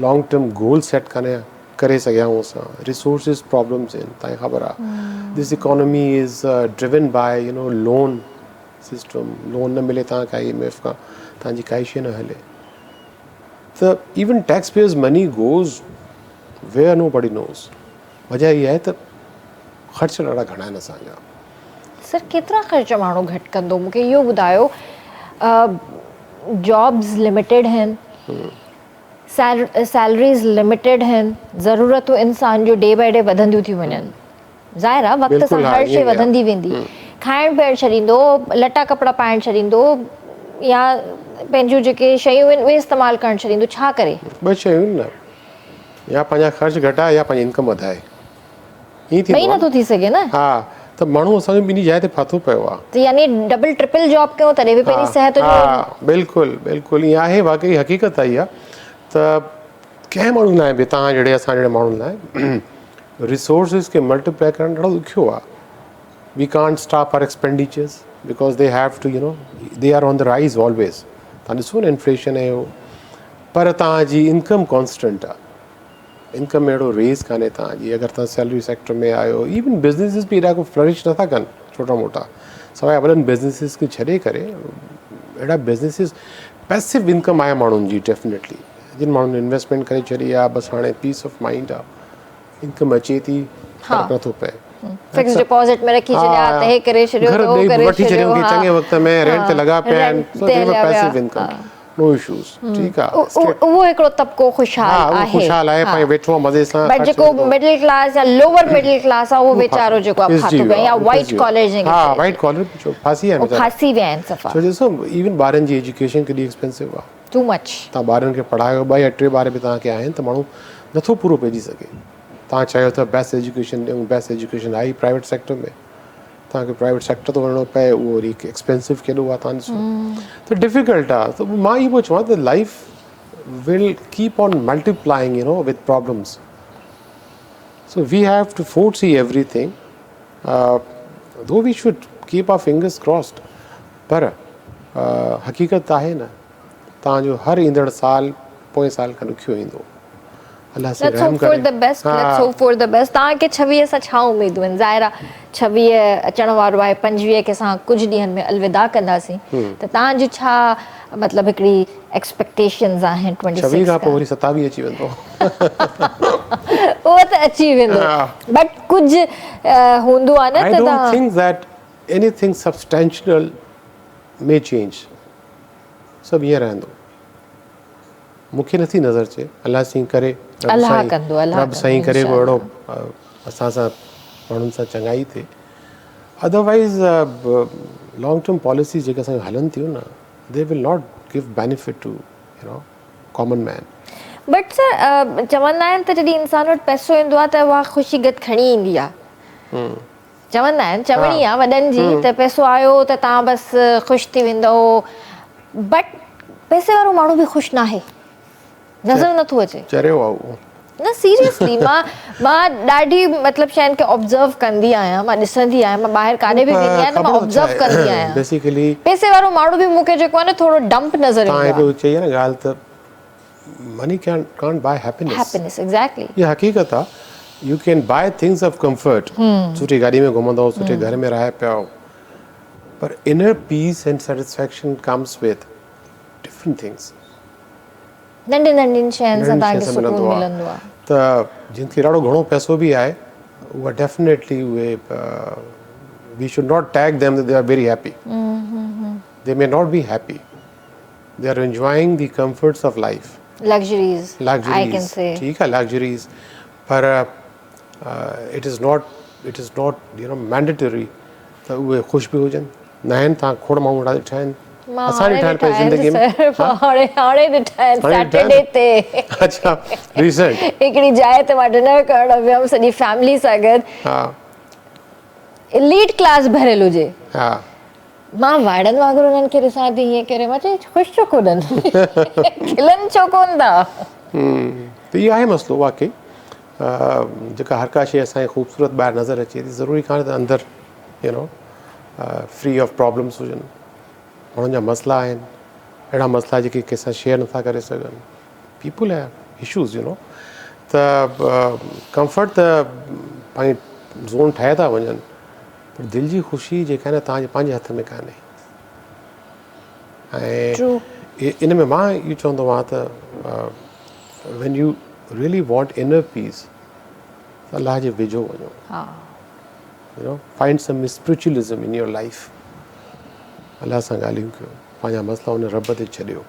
long term goal set कान्हे करे सघियाऊं असां। रिसोर्सिस प्रॉब्लम्स आहिनि, तव्हांखे ख़बर आहे this economy is driven by loan system. Loan न मिले तव्हांखे IMF खां, तव्हांजी काई शइ न हले। त even tax payers money goes where nobody knows. वजह इहा आहे त ख़र्च ॾाढा घणा आहिनि असांजा। सर केतिरा ख़र्च माण्हू घटि कंदो? मूंखे इहो ॿुधायो, जॉब्स लिमिटेड आहिनि, सैलरीज़ लिमिटेड आहिनि, ज़रूरतूं इंसान जो डे बाय डे वधंदियूं थी वञनि। ज़ाहिर आहे वक़्त सां हर शइ वधंदी वेंदी, खाइण पीअण छॾींदो, लटा कपिड़ा पाइण छॾींदो, या पंहिंजूं जेके शयूं आहिनि उहे इस्तेमालु करणु छॾींदो। छा करे? ॿ शयूं आहिनि न, या पंहिंजा ख़र्च घटाए या पंहिंजी इनकम वधाए। ईअं ॿई नथो थी सघे न। हा, त माण्हू असांजो ॿिनी जाइ ते फाथो पियो आहे। त यानी डबल ट्रिपल जॉब कयूं तॾहिं बि पंहिंजी सिहत जो। हा बिल्कुलु बिल्कुलु ईअं आहे, वाक़ई हक़ीक़त आहे इहा। त कंहिं माण्हू लाइ बि, तव्हां जहिड़े असां जहिड़े माण्हुनि लाइ रिसोर्सिस खे मल्टीप्लाई करणु ॾाढो ॾुखियो आहे। We can't stop our expenditures because they have to they are on the rise always. तव्हां ॾिसो न इन्फ्लेशन आहे उहो, पर तव्हांजी इनकम कॉन्स्टेंट आहे, इनकम में अहिड़ो रेज़ कान्हे तव्हांजी। अगरि तव्हां सैलरी सेक्टर में आहियो, इवन बिज़नेसिस बि एॾा को फ्लरिश नथा कनि छोटा मोटा, सवाइ वॾनि बिज़नेसिस खे छॾे करे। अहिड़ा बिज़नेसिस पैसिव इनकम आहे माण्हुनि जी डेफिनेटली, जिन माण्हुनि इन्वेस्टमेंट करे छॾी आहे, बसि हाणे पीस ऑफ माइंड आहे, इनकम अचे थी, फ़र्क़ु नथो पए। फिक्स डिपॉजिट में रखी छॾिया, त हे करे छॾियो, घर तो करे वठी छॾियो कि चङे वक़्त में रेंट ते लॻा पिया आहिनि, सो दे वर पैसिव इनकम, नो इश्यूज़। ठीकु आहे, उहो हिकिड़ो तबिको ख़ुशहाल आहे, ख़ुशहाल आहे, पंहिंजो वेठो आहे मज़े सां। बट जेको मिडिल क्लास या लोअर मिडिल क्लास आहे, उहो वीचारो जेको आहे फाथो पियो, या वाइट कॉलर जेके, हा वाइट कॉलर फासी आहे, फासी विया आहिनि सफ़ा। छो ॾिसो इवन ॿारनि जी एजुकेशन केॾी एक्सपेंसिव आहे, टू मच। तव्हां ॿारनि खे पढ़ायो, 2 या 3 ॿार बि तव्हांखे आहिनि, त माण्हू नथो पूरो पइजी सघे। तव्हां चाहियो त बेस्ट एजुकेशन ॾियूं, best education I private sector में, तव्हांखे प्राइवेट सेक्टर थो वञिणो पए, उहो वरी एक्सपेंसिव केॾो आहे तव्हां ॾिसो, त डिफिकल्ट आहे। त मां इहो पियो चवां त life will keep on multiplying with problems, so we have to foresee everything, though we should keep our fingers crossed. पर हक़ीक़त आहे न, तव्हांजो हर ईंदड़ साल पोएं साल खां ॾुखियो ईंदो। Let's hope for the best. Let's hope for the best. तव्हांखे 26 सां छा उमेदूं आहिनि? ज़ाहिर आहे 26 अचण वारो आहे, 25 खे असां कुझु ॾींहंनि में अलविदा कंदासीं, त तव्हांजूं छा मतिलबु हिकिड़ी एक्सपेक्टेशंस आहिनि? 26 खां पोइ वरी 27 अची वेंदो। उहो त अची वेंदो, बट कुझु हूंदो आहे न। I don't think that anything substantial may change. सभु ईअं रहंदो, मूंखे नथी नज़र अचे। अलाह साईं करे, रब साईं करे को अहिड़ो असां सां माण्हुनि सां चङाई थिए। अदरवाइज़ लॉन्ग टर्म पॉलिसीज़ जेके असांखे हलनि थियूं न, they will not give benefit to common man. But sir चवंदा आहिनि त जॾहिं इंसान वटि पैसो ईंदो आहे त उहा ख़ुशी गॾु खणी ईंदी आहे। चवंदा आहिनि, चवणी आहे वॾनि जी, त पैसो आयो त तव्हां बसि ख़ुशि थी वेंदव। बट पैसे वारो माण्हू बि ख़ुशि न आहे, नज़र नथो अचे। चरियो आहे उहो न सीरियसली, मां ॾाढी मतिलबु शयुनि खे ऑब्ज़र्व कंदी आहियां, मां ॾिसंदी आहियां, मां ॿाहिरि काॾे बि वेंदी आहियां त मां ऑब्ज़र्व कंदी आहियां। बेसिकली पैसे वारो माण्हू बि मूंखे जेको आहे न थोरो डंप नज़र ईंदो आहे। तव्हां चई आहे न ॻाल्हि त money can't buy happiness. Happiness, exactly. ये हक़ीक़त आहे। U can buy things of comfort, सुठी गाड़ी में घुमंदो, सुठे घर में रहे पियो, पर inner peace and satisfaction comes with different things. नंढी नंढी शयुनि सां तव्हांखे सुकून मिलंदो आहे। त जिनखे ॾाढो घणो पैसो बि आहे, उहा डेफिनेटली उहे we should not tag them that they are very happy. They may not be happy, they are enjoying the comforts of life, luxuries, I can say. ठीक है, लग्जरीज, पर इट इज़ नॉट मैंडेटरी त उहे ख़ुशि बि हुजनि। न आहिनि, तव्हां खोड़ माण्हू ॾिठा आहिनि, असां ॾिठा आहिनि पंहिंजी ज़िंदगी में। हाणे ॾिठा आहिनि सैटरडे ते। अच्छा, रीसेंट हिकिड़ी जाइ ते मां डिनर करणु वियमि सॼी फैमिली सां गॾु। हा, एलीट क्लास भरियल हुजे, हा, मां वाइड़नि वांगुरु उन्हनि खे ॾिसां थी हीअं करे, मां चई ख़ुशि छो कोन्हनि, खिलनि छो कोन था। त इहो आहे मसइलो वाकई। जेका हर का शइ असांखे ख़ूबसूरत ॿाहिरि नज़र अचे थी, ज़रूरी कान्हे त अंदरि फ्री ऑफ प्रॉब्लम्स हुजनि। माण्हुनि जा मसइला आहिनि, अहिड़ा मसइला जेके कंहिंसां शेयर नथा करे सघनि। पीपल हैव इशूज़, त कंफर्ट त पंहिंजी ज़ोन ठाहे था वञनि, पर दिलि जी ख़ुशी जेका आहे न तव्हांजे पंहिंजे हथ में कान्हे। ऐं इन में मां इहो चवंदो आहियां त when you really want inner peace, Allah जे वेझो वञो, find some स्पिरिचुअलिज़म in your life. अलाह सां ॻाल्हियूं कयो, पंहिंजा मसइला उन रब ते छॾियो।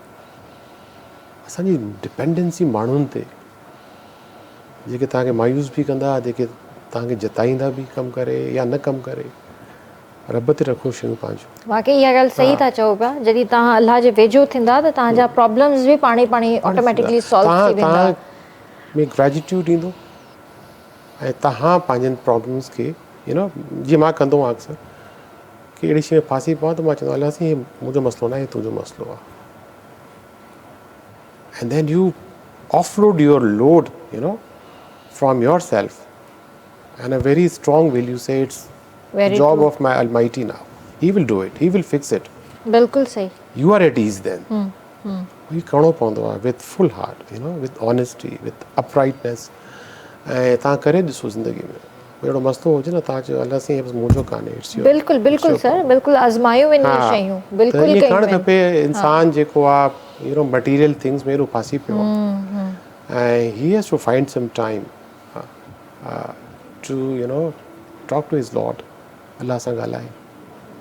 असांजी डिपेंडेंसी माण्हुनि ते, जेके तव्हांखे मायूस बि कंदा, जेके तव्हांखे जताईंदा बि कमु करे या न कमु करे, रब ते रखो शयूं पंहिंजो। वाकई इहा ॻाल्हि सही था चओ पिया। जॾहिं तव्हां अलाह जे वेझो थींदा त तव्हांजा प्रॉब्लम्स बि पाण ऑटोमेटिकली सॉल्व थी वेंदा। तव्हां में ग्रेटिट्यूड ईंदो, ऐं तव्हां पंहिंजनि प्रॉब्लम्स खे जीअं मां कंदो आहियां अक्सर, कि अहिड़ी शइ में फासी पवां त मां चवंदो आहियां अलाह, हीअ मुंहिंजो मसइलो न आहे, तुंहिंजो मसइलो आहे। And then you offload your load, from yourself. And a very strong will, you say it's Very job true. of my Almighty now. He will do it. He will fix it. बिल्कुलु सही। You are at ease then. We करणो पवंदो आहे with full heart, with honesty, with uprightness. ऐं तव्हां करे ॾिसो ज़िंदगी में अहिड़ो मसइलो हुजे न, तव्हां चयो अलाह साईं बसि मुंहिंजो कान्हे, इट्स योर। बिल्कुलु बिल्कुलु सर, बिल्कुलु आज़मायूं आहिनि इहे शयूं, बिल्कुलु ईअं कयूं करणु आहिनि। खपे। इंसान जेको आहे मटीरियल थिंग्स में एॾो फासी पियो आहे, and he has to find some time to talk to his Lord, Allah सां ॻाल्हाए,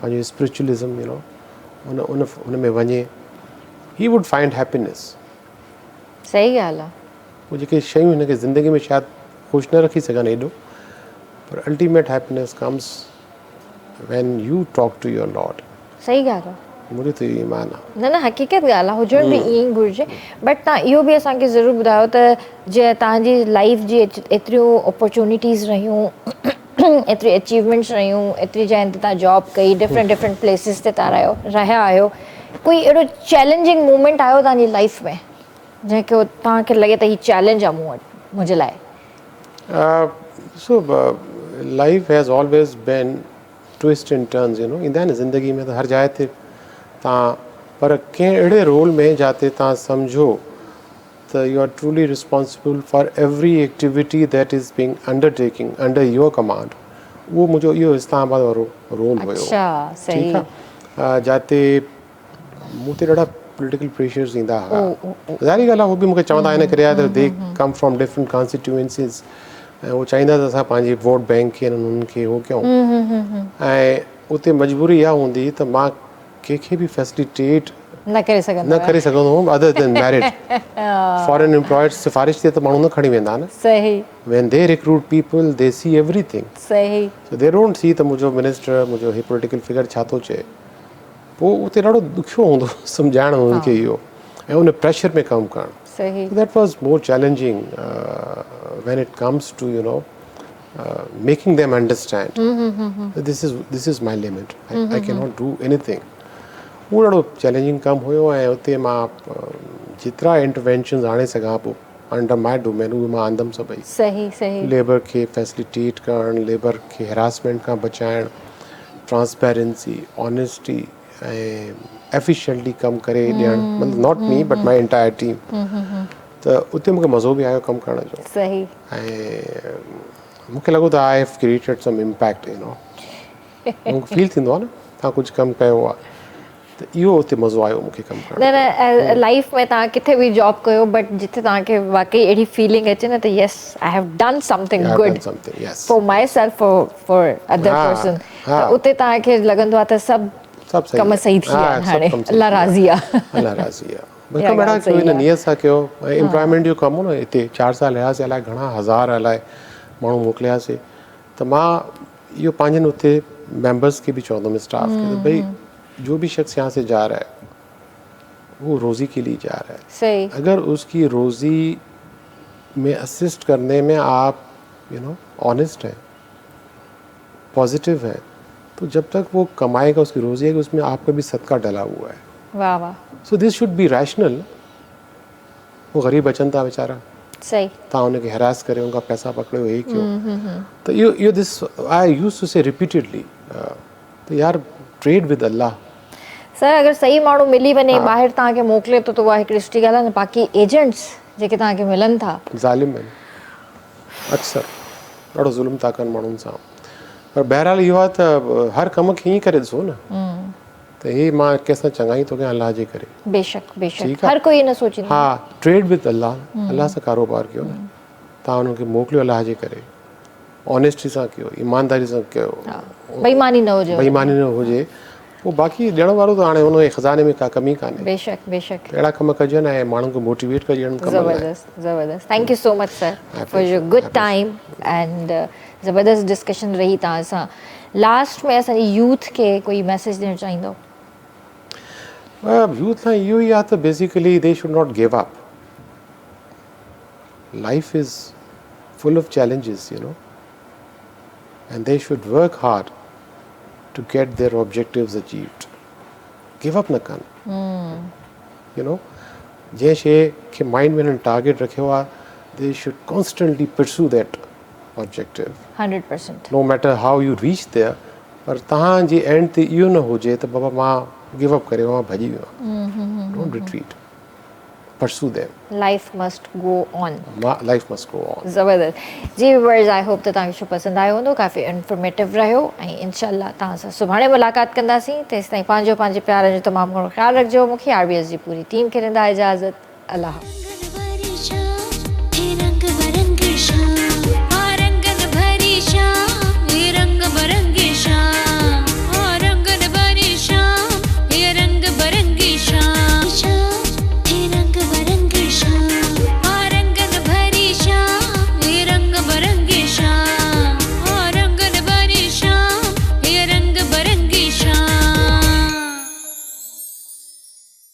पंहिंजो स्पिरिचुअलिज़म उन में वञे, he would find happiness। सही ॻाल्हि आहे। उहे जेके शयूं हिनखे ज़िंदगी में शायदि ख़ुशि न रखी सघनि एॾो, पर ultimate happiness comes when you talk to your Lord। सही ॻाल्हि आहे। मुंहिंजो त इहो ईमान आहे। न हक़ीक़त ॻाल्हि आहे, हुजण बि ईअं ई घुरिजे। बट तव्हां इहो बि असांखे ज़रूरु ॿुधायो त जीअं तव्हांजी लाइफ जी एतिरियूं अपॉर्चुनिटीज़ रहियूं, एतिरी अचीवमेंट्स रहियूं, एतिरी जॻहियुनि ते तव्हां जॉब कई, डिफरेंट प्लेसिस ते तव्हां रहिया आहियो, कोई अहिड़ो चैलेंजिंग मूमेंट आयो तव्हांजी लाइफ में जंहिंखे तव्हांखे लॻे त हीउ चैलेंज आहे मूं वटि, मुंहिंजे लाइ? Life has always been twist and turns, ईंदा आहिनि ज़िंदगी में त हर जाइ ते तव्हां, पर कंहिं अहिड़े रोल में जिते तव्हां सम्झो त you are truly responsible for every activity that is being undertaking under your command. उहो मुंहिंजो इहो इस्लामाबाद वारो रोल हुयो। ठीकु आहे, जिते मूं ते ॾाढा पॉलिटिकल प्रेशर्स ईंदा हुआ। ज़ाहिरी ॻाल्हि आहे, उहो बि मूंखे चवंदा इन करे आहे त दे कम फ्रॉम डिफरेंट कॉन्स्टिट्यूएंसीज़, ऐं उहो चाहींदा त असां पंहिंजी वोट बैंक खे उन्हनि खे उहो कयूं। ऐं उते मजबूरी इहा हूंदी त मां कंहिंखे बि फैसिलिटेट न करे सघंदो हुउमि other than married. Foreign employed सिफारिश ते त माण्हू न खणी वेंदा न। सही। When they recruit people, they see everything. सही। सो दे डोंट सी त मुंहिंजो मिनिस्टर, मुंहिंजो ही पॉलिटिकल फिगर छा थो चए, पोइ उते ॾाढो ॾुखियो हूंदो सम्झाइणु उन्हनि खे इहो ऐं उन प्रेशर में कमु करणु. सही. That was more challenging when it comes to making them understand that this is my limit. I cannot do anything. उहो ॾाढो चैलेंजिंग कमु हुयो ऐं उते मां जेतिरा इंटरवेंशन्स आणे सघां पोइ अंडर माई डोमेन उहे मां आंदमि सभई. सही सही. लेबर खे फैसिलिटेट करणु, लेबर खे हेरासमेंट खां बचाइणु, ट्रांसपेरेंसी, ऑनेस्टी ऐं एफिशिएंटली कमु करे ॾियणु, मतिलबु not me but my entire team. त उते मूंखे मज़ो बि आयो कमु करण जो. सही. ऐं मूंखे लॻो त I have created some impact मूंखे फील थींदो आहे न तव्हां कुझु कमु कयो आहे त इहो उते मज़ो आयो मूंखे कमु करण. न लाइफ में तव्हां किथे बि जॉब कयो बट जिथे तव्हांखे वाकई अहिड़ी फीलिंग अचे न त yes I have done something good for my self for other person, त उते तव्हांखे लॻंदो आहे त सभु कम सही थी विया आहिनि. हाणे अल्लाह राज़ी आहे. अल्लाह राज़ी आहे. मूंखे मेड़ा कयो हिन नियत सां कयो. ऐं एम्प्लॉयमेंट जो कमु हो न हिते 4 साल रहियासीं, अलाए घणा हज़ार अलाए माण्हू मोकिलियासीं. त मां इहो पंहिंजनि उते मेंबर्स खे बि चवंदुमि स्टाफ खे त भई जो भी शख्स यहाँ से जा रहा है वो रोज़ी के लिए जा रहा है. सही. अगर उसकी रोज़ी में असिस्ट करने में आप ऑनेस्ट हैं, पॉजिटिव हैं, तो जब तक वो कमाएगा उसकी रोज़ी है उसमें आपका भी सदका डला हुआ है. वाह वाह. So this should be rational. वो गरीब अचन था बेचारा. सही. तव्हां उनखे हैरास करे उनका पैसा पकड़ो हे क्यों. तो इहो दिस आई यूज टू से रिपीटेडली तो यार ट्रेड विद अल्लाह. सर अगर सही माण्हू मिली वञे ॿाहिरि तव्हांखे मोकिले थो त उहा हिकिड़ी सुठी ॻाल्हि आहे न. बाक़ी एजेंट्स जेके तव्हांखे मिलनि था ज़ालिम आहिनि अक्सर, ॾाढो ज़ुल्म था कनि माण्हुनि सां. पर बहरहाल इहो आहे त हर कम खे ईअं करे ॾिसो न त हे मां कंहिंसां चङाई थो कयां अलाह जे करे. बेशक बेशक हर कोई न सोचींदो. हा, ट्रेड विद अल्लाह. अल्लाह सां कारोबार कयो न. तव्हां हुनखे मोकिलियो अल्लाह जे करे, ऑनेस्टी सां कयो, ईमानदारी सां कयो, बेईमानी न हुजे. पोइ बाक़ी ॾियण वारो त हाणे हुन खज़ाने में का कमी कान्हे. बेशक बेशक. अहिड़ा कम कजनि ऐं माण्हुनि खे मोटिवेट कजनि. ज़बरदस्त ज़बरदस्त. Thank you so much sir for your good time and ज़बरदस्त डिस्कशन रही तव्हां सां. लास्ट में असांजी यूथ खे कोई मैसेज ॾियणु चाहींदो? यूथ लाइ इहो ई आहे त basically they should not give up. Life is full of challenges and they should work hard to get their objectives achieved. Give up न कनि. जंहिं शइ खे माइंड में टारगेट रखियो आहे they should constantly pursue that objective. 100%. No matter how you reach there, पर तव्हांजे एंड ते इहो न हुजे त बाबा मां गिव अप करे मां भॼी वियो. Don't retreat. Pursue them. Life must go on. Life must go on. ज़बरदस्त. जी व्यूअर्स, आई होप त तव्हांखे शो पसंदि आयो हूंदो, काफ़ी इंफॉर्मेटिव रहियो ऐं इंशाअल्लाह तव्हां सां सुभाणे मुलाक़ात कंदासीं. तेसिताईं पंहिंजे प्यारनि जो तमामु घणो ख़्यालु रखिजो. मूंखे RBS जी पूरी टीम खे ॾींदा इजाज़त. अल्लाह.